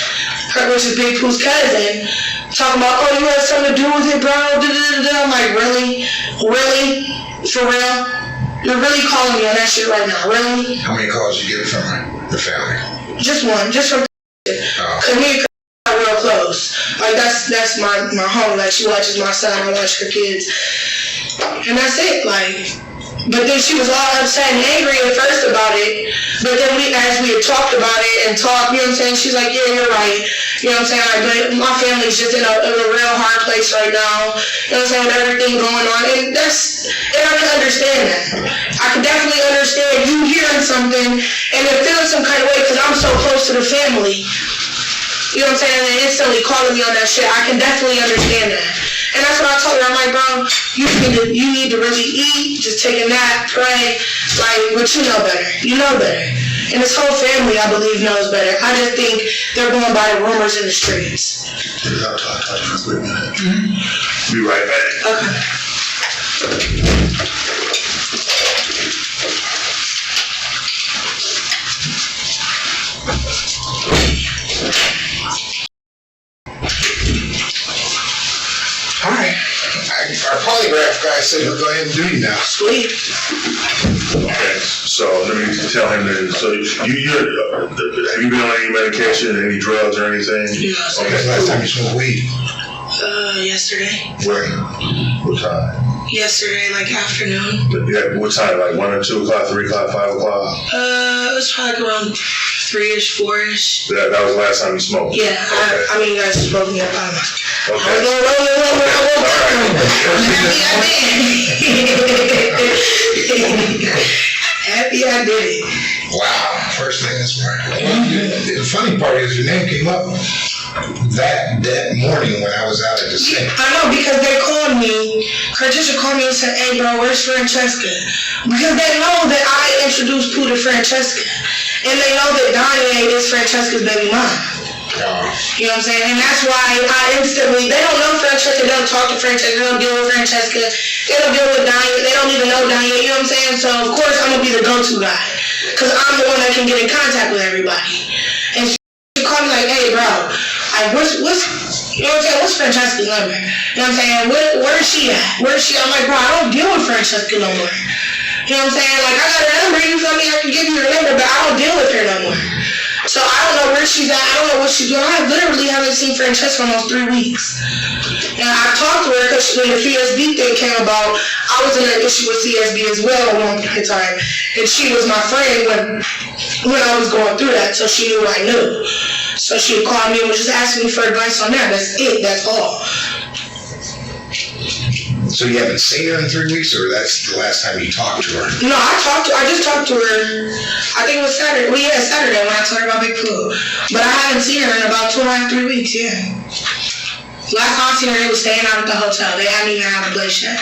which is Big Pooh's cousin, talking about, oh, you had something to do with it, bro? I'm like, really? Really? For real? You're really calling me on that shit right now, really? How many calls you get from the family? Just one, just from cause me and are real close. Like that's my home. Like she watches my son, I watch her kids. And that's it, like. But then she was all upset and angry at first about it. But then as we had talked about it and talked, you know what I'm saying? She's like, yeah, you're right. You know what I'm saying? Like, but my family's just in a real hard place right now. You know what I'm saying? With everything going on. And I can understand that. I can definitely understand you hearing something and then feeling some kind of way because I'm so close to the family. You know what I'm saying? And instantly calling me on that shit. I can definitely understand that. And that's what I told her. I'm like, bro, you need to really eat, just take a nap, pray, like, but you know better. You know better. And this whole family, I believe, knows better. I just think they're going by the rumors in the streets. I'll talk to you for a quick minute. Be right back. Okay. All right. Our polygraph guy said he'll go ahead and do you now. Sweet. Okay, so let me tell him that. So have you been on any medication, any drugs or anything? Yes. Okay. When's the last time you smoked weed? Yesterday. When? What time? Yesterday, like afternoon. Yeah, what time? Like 1 or 2 o'clock, 3 o'clock, 5 o'clock? It was probably like around 3-ish, 4-ish. That was the last time you smoked? Yeah, Okay. I mean, you guys spoke me up. I was Okay. gonna roll it when I woke up. Happy I did it. Wow. First thing this morning. Well, the funny part is your name came up that morning when I was out at the sink. I know, because they called me. Cartisha called me and said, hey, bro, where's Francesca? Because they know that I introduced Pooh to Francesca. And they know that Donnie is Francesca's baby mom. You know what I'm saying? And that's why I instantly, they don't know Francesca, they don't talk to Francesca, they don't deal with Francesca, they don't deal with Donnie, they don't even know Donnie, you know what I'm saying? So of course I'm gonna be the go-to guy. Cause I'm the one that can get in contact with everybody. And she called me like, hey bro, like what's you know what I'm saying, what's Francesca's number? You know what I'm saying? Where is she at? Where is she? I'm like, bro, I don't deal with Francesca no more. You know what I'm saying? Like I got her number, you feel me? I can give you her number, but I don't deal with her no more. So I don't know where she's at. I don't know what she's doing. I literally haven't seen Francesca in almost 3 weeks. And I talked to her because when the CSB thing came about, I was in an issue with CSB as well at one point in time. And she was my friend when I was going through that, so she knew I knew. So she would call me and was just asking me for advice on that. That's it. That's all. So you haven't seen her in 3 weeks, or that's the last time you talked to her? No, I just talked to her, I think it was Saturday. Well, yeah, Saturday when I told her about Big Pooh. But I haven't seen her in about 2.5, 3 weeks, yeah. Last time I seen her, they was staying out at the hotel. They hadn't even had a place yet.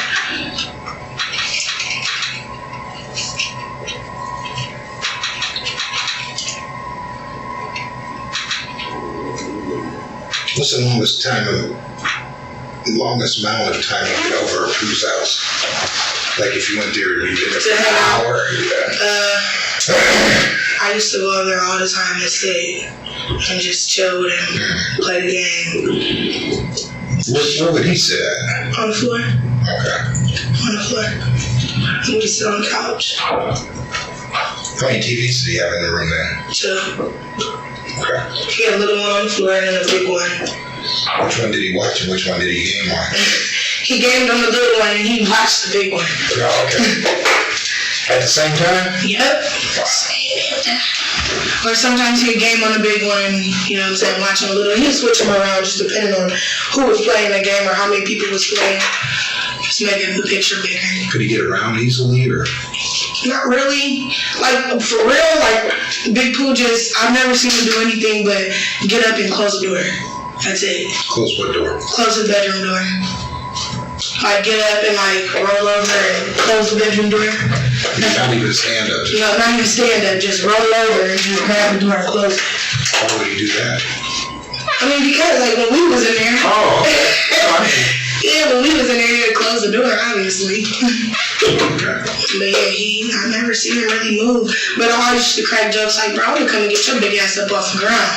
What's the longest amount of time you get over at Pooh's house? Like if you went there and you did it for an hour? I used to go over there all the time and sit and just chill with him, play the game. Where would he sit at? On the floor. Okay. On the floor. And we sit on the couch. How many TVs did he have in the room then? 2. Okay. He had a little one on the floor and then a big one. Which one did he watch and which one did he game on? He gamed on the little one and he watched the big one. Oh, okay. At the same time? Yep. Or sometimes he'd game on the big one and, you know what I'm saying, watching a little. He'd switch them around just depending on who was playing the game or how many people was playing. Just making the picture bigger. Could he get around easily or? Not really. Like, for real, like, Big Pooh I've never seen him do anything but get up and close the door. That's it. Close what door? Close the bedroom door. Like, get up and, like, roll over and close the bedroom door. Not even stand up? No, not even stand up. Just roll over and just grab the door and close it. Why would he do that? I mean, because, like, when we was in there. Oh, okay. Yeah, when we was in there, he'd close the door, obviously. Okay. But yeah, I've never seen him really move. But I always used to crack jokes like, bro, I'm gonna come and get your big ass up off the ground.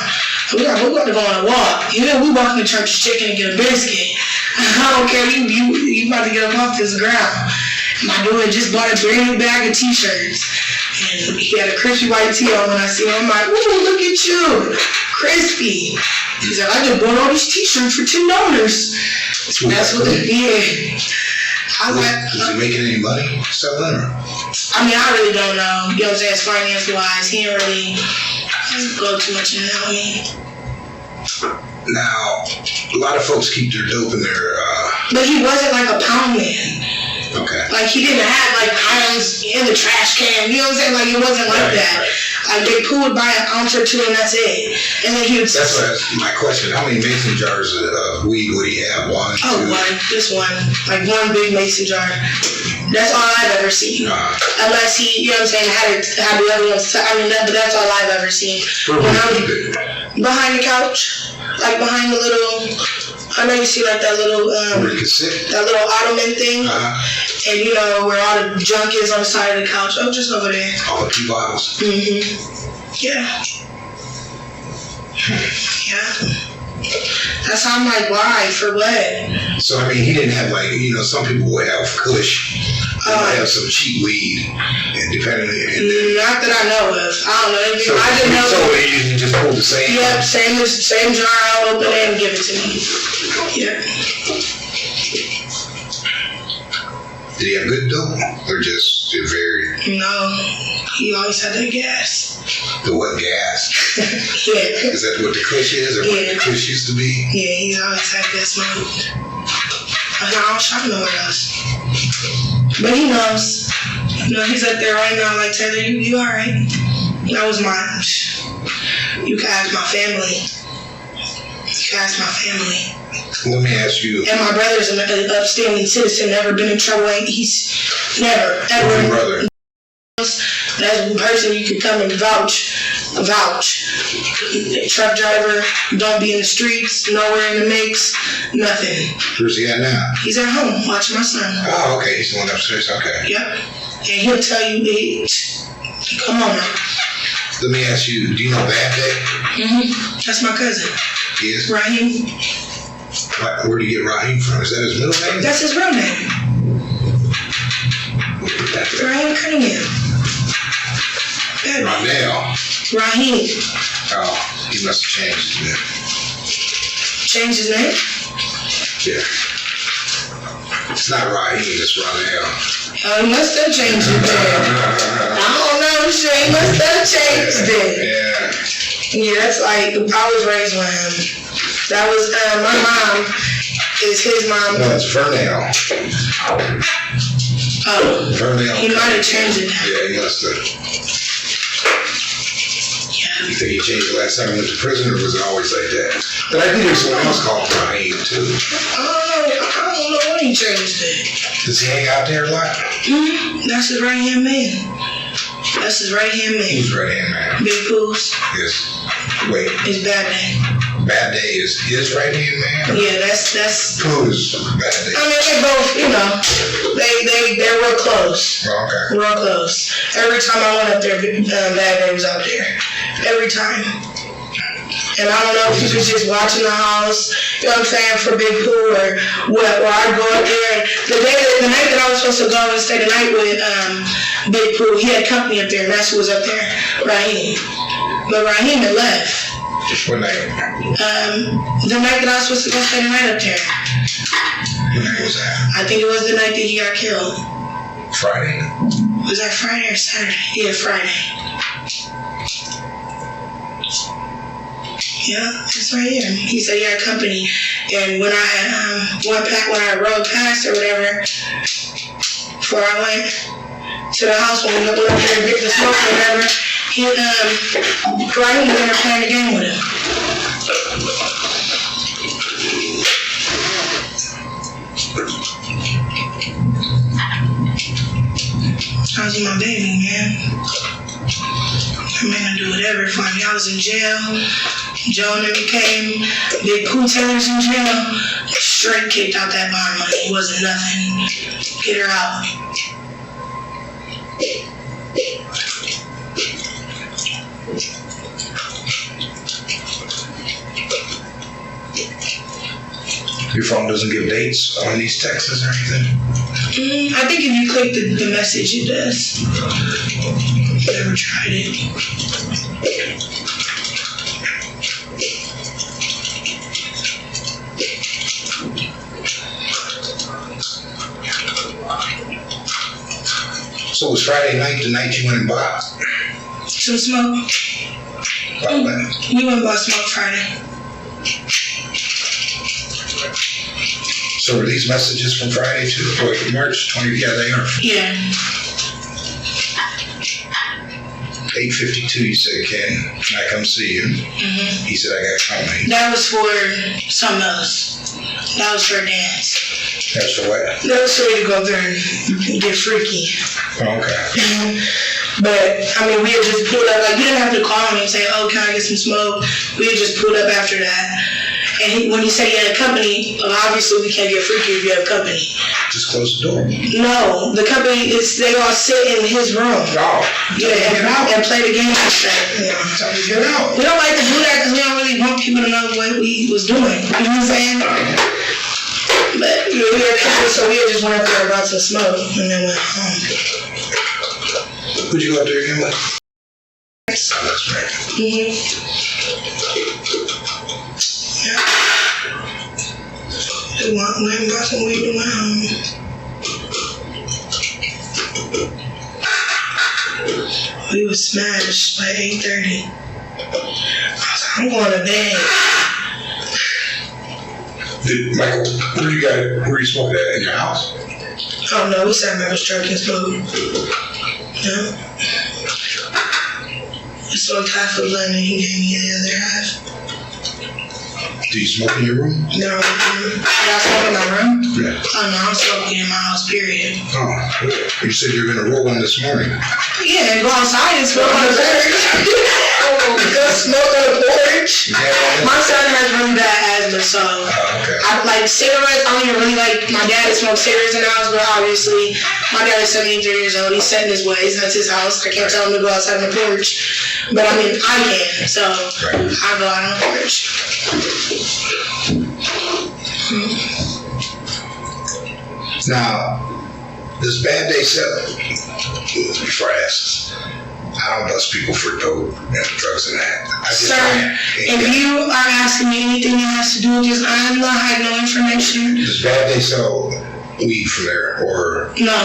We're going to go on a walk. You know, we walk in the church's chicken and get a biscuit. I don't care, you about to get up off this ground. My dude just bought a brand new bag of t-shirts. And he had a crispy white tee on when I see him. I'm like, ooh, look at you, crispy. He said, I just bought all these t-shirts for $10. That's what yeah. Is he making any money selling or? I mean, I really don't know. You know what I'm saying? Finance wise, he didn't really go too much in that. I mean, Now, a lot of folks keep their dope in their. But he wasn't like a pound man. Okay. Like he didn't have like pounds in the trash can. You know what I'm saying? Like it wasn't like that. Like Big Pooh would buy an ounce or two and that's it. And then he would. That's my question. How many mason jars of weed would he have? One, two? One. Just one. Like one big mason jar. That's all I've ever seen. Unless he, you know what I'm saying, had the other ones. But that's all I've ever seen. Where would he keep it? Behind the couch. Like behind the little, I know you see like that little, where you can sit? That little ottoman thing. And you know, where all the junk is on the side of the couch. Oh, just over there. All the 2 bottles? Yeah. Yeah. That's how I'm like, why? For what? So, I mean, he didn't have like, you know, some people would have kush. They might have some cheap weed. And depending on not that I know of. I don't know anything. So, I just know. So you just pull the same? Yep, same jar. I'll open it and give it to me. Yeah. Did he have good dope? Or just very... No. He always had that gas. The what gas? Yeah. Is that what the kush is? Or what the kush used to be? Yeah, he's always had that smoke. I don't shop nowhere else. But he knows. You know, he's up there right now like, Taylor, you alright? That was mine. You can ask my family. Let me ask you. And my brother's an upstanding citizen, never been in trouble. He's never, ever. Your brother? That's a person you can come and vouch. Truck driver, don't be in the streets, nowhere in the mix, nothing. Where's he at now? He's at home watching my son. Oh, okay. He's the one upstairs. Okay. Yep. And he'll tell you, come on now. Let me ask you, do you know Bad Day? That's my cousin. He is? Raheem. Where do you get Raheem from? Is that his middle name? That's his real name. Raheem Cunningham. Rondell. Raheem. Oh, he must have changed his name. Changed his name? Yeah. It's not Raheem, it's Rondell. Oh, he must have changed it then. I don't know, sure, he must have changed it. Yeah, that's like, I was raised with him. That was, my mom is his mom. No, it's Vernell. Oh, Vernell. He might have changed it. Yeah, he must have. Yeah. You think he changed it last time he went to prison, or was it always like that? But I think there's someone else called Raheem, too. I don't know when he changed it. Does he hang out there a lot? That's his right-hand man. That's his right-hand man. Who's right-hand man? Big Pooh's. Yes. Wait. It's Bad Day. Bad Day is his right-hand man? Yeah, that's. Pooh's Bad Day. I mean, they both, you know, they're real close. Oh, okay. Real close. Every time I went up there, Bad Day was out there. Every time. And I don't know if he was just watching the house, you know what I'm saying, for Big Pooh or what, or I'd go up there. The night that I was supposed to go and stay the night with Big Pooh, he had company up there, and that's who was up there, Raheem. But Raheem had left. What night? The night that I was supposed to go stay the night up there. What night was that? I think it was the night that he got killed. Friday? Was that Friday or Saturday? Yeah, Friday. Yeah, it's right here. He said he had company, and when I rode past or whatever, before I went to the house when we went up there and get the smoke or whatever, Ryan was in there playing the game with him. I was my baby, man. That man gonna do whatever for me. I was in jail. Joe never came. Big Pooh Taylor's in jail. Straight kicked out that bond money. It wasn't nothing. Get her out. Your phone doesn't give dates on these texts or anything? I think if you click the message, it does. Never tried it. So it was Friday night, the night you went and bought? Some smoke. Bought what? We went and bought smoke Friday. So are these messages from Friday to March 20? Yeah, they are. Yeah. 8:52, you said, can I come see you? Mm-hmm. He said, I got company. That was for something else. That was for a dance. That's for what? That was for me to go there and get freaky. Oh, okay. But, I mean, we had just pulled up. Like, you didn't have to call me and say, oh, can I get some smoke? We had just pulled up after that. And when he said he had company, well, obviously we can't get freaky if you have company. Just close the door. No, the company, they all sit in his room. Oh. Yeah, and play the game and stuff. Yeah. Tell me to get out. We don't like to do that because we don't really want people to know what we was doing. You know what I'm saying? But we were people, so we just went up there about to smoke and then went home. Who'd you go up there again with? Oh, that's right. Mm-hmm. Yeah. Went and got some weed and went home. We was smashed by 8:30. I was like, I'm going to bed. Michael, where you smoking at? In your house? I don't know, we sat in my truck and smoked. Yeah. I smoked half a blunt and he gave me the other half. Do you smoke in your room? No, did I smoke in my room? Yeah. Oh no, I'm smoking in my house, period. Oh, you said you were going to roll one this morning. Yeah, and go outside and smoke on the porch. Go smoke on the porch. Yeah. My son has really bad asthma, so okay. I like cigarettes. I don't even really like. My dad smokes cigarettes in the house, but obviously my dad is 73 years old. He's set in his ways. That's his house. I can't tell him to go outside on the porch, but I mean I can. So I go out on the porch. Now, this bad day setup, before I ask this, I don't bust people for dope and drugs and that. Sir, if you are asking me anything that has to do with this, I'm not hiding no information. Does bad day sell weed from there, or? No,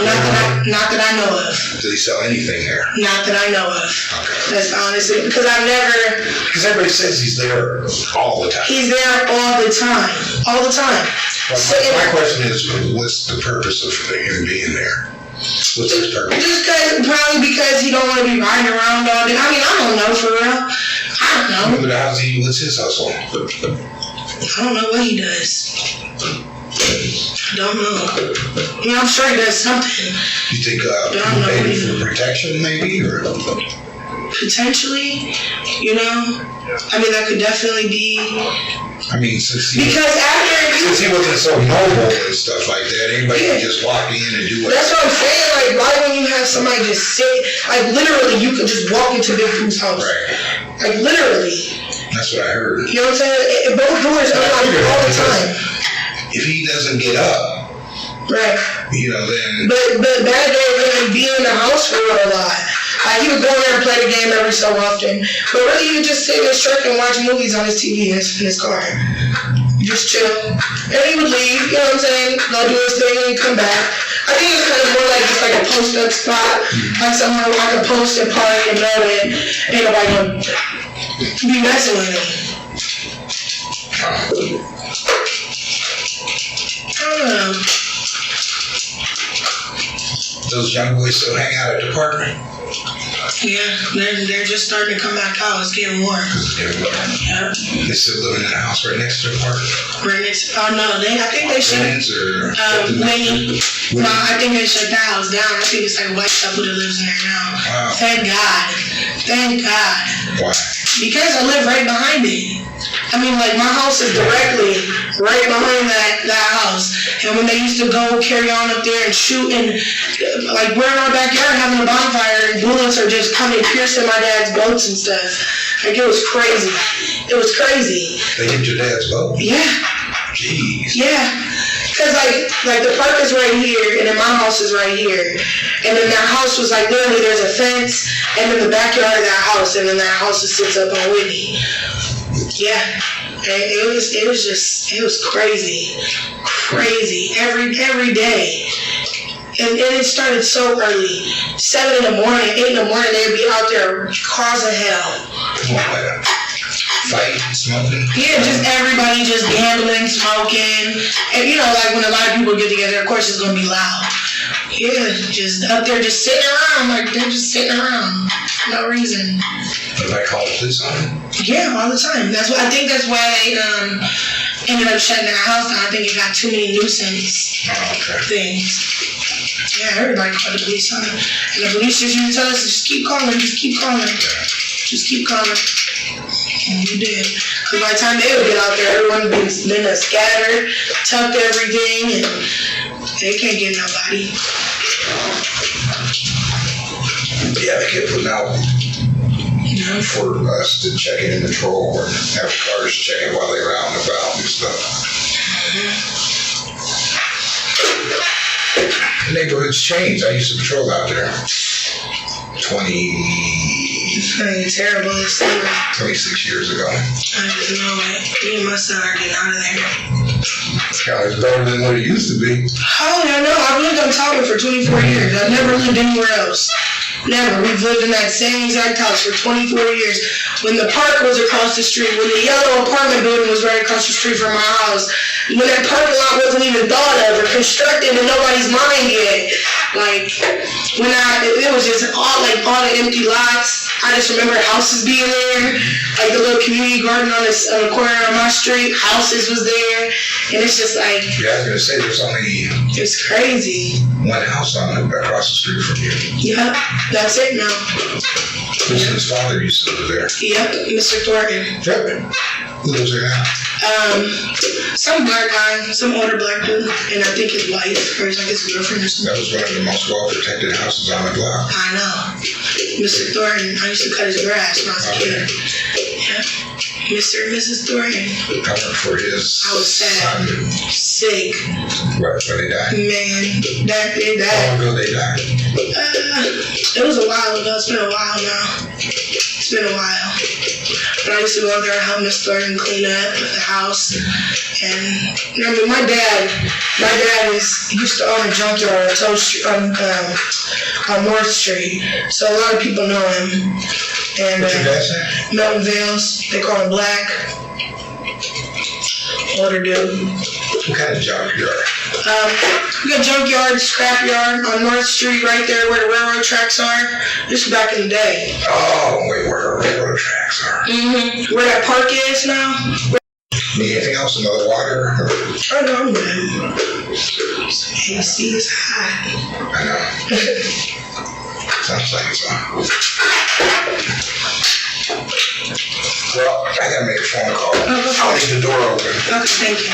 not that I know of. Do they sell anything there? Not that I know of. Okay. That's honestly, because I've never. Because everybody says he's there all the time. He's there all the time. All the time. Well, my question is, what's the purpose of him being there? What's his purpose? Probably because he don't want to be riding around all day. I mean, I don't know for real. I don't know. But what's his hustle? I don't know what he does. I don't know. I mean, I'm sure he does something. You think maybe for protection, maybe, or potentially? You know, I mean, that could definitely be. I mean, since he wasn't so mobile and stuff like that, anybody could just walk in and do whatever. That's what I'm saying. Like, why when you have somebody just sit, like literally, you could just walk into Big Pooh's house. Right. Like literally. That's what I heard. You know what I'm saying? Both doors open all the time. If he doesn't get up, right? You know, then. But Bad Day would be in the house for a lot. Like he would go in there and play the game every so often. But really, he would just sit in his truck and watch movies on his TV in his car. Just chill. And he would leave, you know what I'm saying? Go do his thing and come back. I think it was kind of more like just like a post-up spot. Like somewhere like a post-up party and know that ain't nobody gonna be messing with him. I don't know. Those young boys still hang out at the park? Yeah, they're just starting to come back out. It's getting warm. Yeah. They still living in a house right next to the park? Right next. Oh no, I think they shut. Winnie. No, I think they shut that house down. I think it's like a white couple that lives in there now. Wow. Thank God. Why? Because I live right behind it. I mean, like my house is directly right behind that house. And when they used to go carry on up there and shoot, and like we're in our backyard having a bonfire, and bullets are just coming piercing my dad's boats and stuff. Like it was crazy. It was crazy. They hit your dad's boat? Yeah. Jeez. Yeah. Cause like the park is right here, and then my house is right here, and then that house was like literally there's a fence, and then the backyard of that house, and then that house sits up on Whitney. Yeah, it was crazy every day, and it started so early, 7 in the morning, 8 in the morning, they'd be out there causing hell. fight, smoking? Yeah, just everybody just gambling, smoking. And you know, like when a lot of people get together, of course it's gonna be loud. Yeah, just up there just sitting around, like they're just sitting around. No reason. Everybody call the police on them? Yeah, all the time. I think that's why they ended up shutting their house down. I think it got too many nuisance things. Yeah, everybody called the police on them. And the police just used to tell us, just keep calling, just keep calling. Just keep calling. And we did. Because by the time they would get out there, everyone would been scattered, tucked everything, and they can't get nobody. Yeah, they kept putting out for us to check it in patrol or have cars check it while they were out and about and stuff. The neighborhood's changed. I used to patrol out there Terrible. 26 years ago. I just know it. Me and my son are getting out of there. It's kind of better than what it used to be. Oh, yeah, no. I've lived on Talbot for 24 years. I've never lived anywhere else. Never. We've lived in that same exact house for 24 years. When the park was across the street, when the yellow apartment building was right across the street from my house, when that parking lot wasn't even thought of or constructed in nobody's mind yet. Like, it was just all the empty lots. I just remember houses being there, like the little community garden on the corner of my street, houses was there, and it's just like... Yeah, I was going to say, there's only... It's crazy. One house on it across the street from you. Yep, that's it now. His father used to live there. Yep, Mr. Thornton. Yep. Who lives there now? Some black guy, some older black dude, and I think his wife, or his girlfriend or something. That was one of the most well-protected houses on the block. I know. Mr. Thornton, I used to cut his grass when I was a kid. Yeah. Mr. and Mrs. Thornton. I worked for his I was sad. son. Sick. Right, when they died. Man, they died. How long ago they died? It was a while ago. It's been a while now. It's been a while. But I used to go out there and help Miss Thornton clean up the house. And I mean, my dad used to own a junkyard on North Street. So a lot of people know him. And What's your dad's name? Melton Vales. They call him Black. Older dude. What kind of junkyard? We got junkyard, scrapyard on North Street, right there where the railroad tracks are. This was back in the day. Oh, wait, where the railroad tracks are. Mm-hmm. Where that park is now. Need anything else? Another water? Oh, no, I'm good. AC is hot. I know. Sounds like it's on. Well, I gotta make a phone call. I'll leave the door open. Okay, thank you.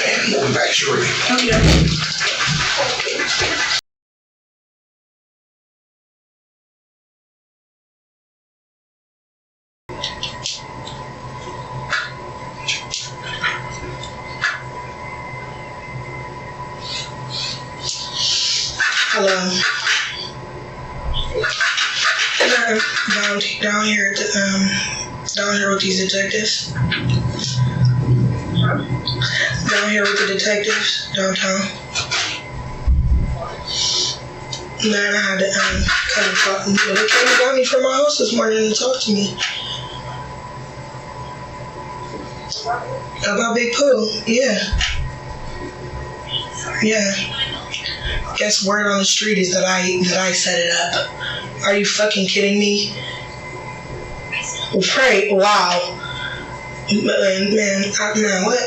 And we'll be back shortly. Okay. Hello. Down here at the, down here with these detectives. Down here with the detectives downtown. Man, I had to come and talk to me. They came and got me from my house this morning to talk to me. About Big Pooh, yeah. Yeah. Guess word on the street is that I set it up. Are you fucking kidding me? Right, wow. Man, what?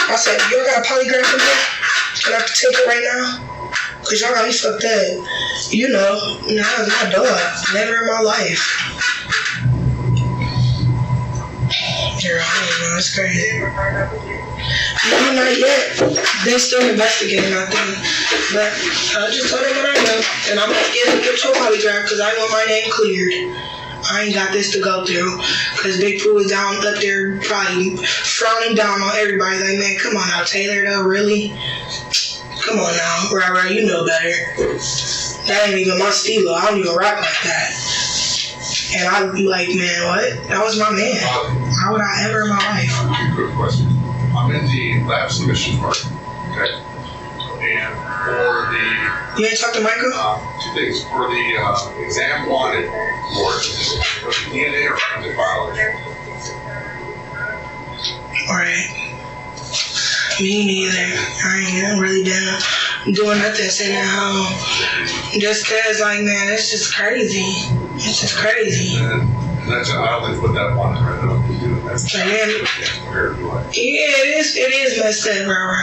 I said, y'all got a polygraph in here? Can I have to take it right now? Cause y'all got me fucked up. You know, nah, my dog. Never in my life. Girl, I don't know, it's crazy. No, not yet. They still investigating, I think. But I just told them what I know. And I'm gonna get to a polygraph because I want my name cleared. I ain't got this to go through. Because Big Pooh is down up there probably frowning down on everybody. Like, man, come on now, Taylor, though, really? Come on now. Right, you know better. That ain't even my stilo. I don't even rock like that. And I'd be like, man, what? That was my man. How would I ever in my life? Good question. I'm in the lab submission part. Okay. And for the You ain't talk to Michael? things for the exam wanted for DNA or forensic biology. Right. Me neither. I ain't really down doing nothing sitting at home. Just cause, like, man, it's just crazy. It's just crazy. And that's, I only put that one right up to do. That's it is messed up, bro.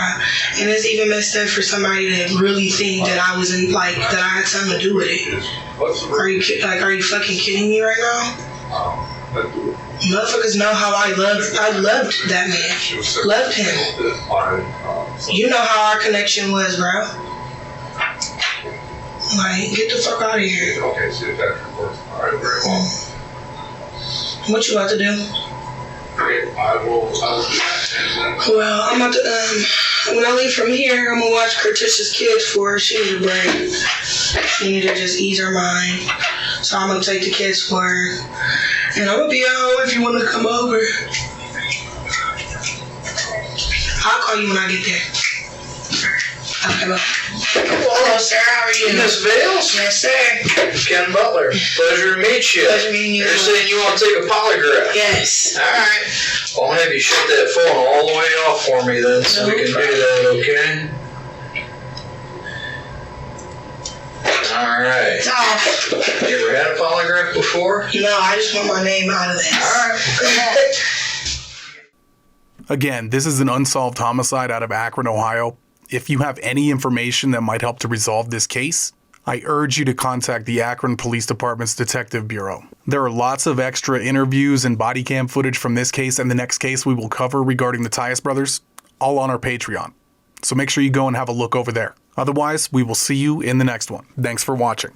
And it's even messed up for somebody to really think that I was in, like, that I had something to do with it. Are you fucking kidding me right now? Motherfuckers know how I loved that man. Loved him. You know how our connection was, bro. Like, get the fuck out of here. Okay, so that's report. All right, very well. What you about to do? Okay, I will do that. Well, I'm about to, when I leave from here, I'm gonna watch Curticious Kids for her. She need a break. She need to just ease her mind. So I'm gonna take the kids for her. And I'm gonna be at home if you wanna come over. I'll call you when I get there. Okay, bye. Hello, sir. How are you? Miss Vales? Yes, sir. Ken Butler. Pleasure to meet you. Pleasure meeting you. You're saying you want to take a polygraph? Yes. All right. Well, I'll have you shut that phone all the way off for me then, so we can do that, okay? All right. It's off. You ever had a polygraph before? No, I just want my name out of this. All right. Come on. Again, this is an unsolved homicide out of Akron, Ohio. If you have any information that might help to resolve this case, I urge you to contact the Akron Police Department's Detective Bureau. There are lots of extra interviews and body cam footage from this case and the next case we will cover regarding the Tyus brothers, all on our Patreon. So make sure you go and have a look over there. Otherwise, we will see you in the next one. Thanks for watching.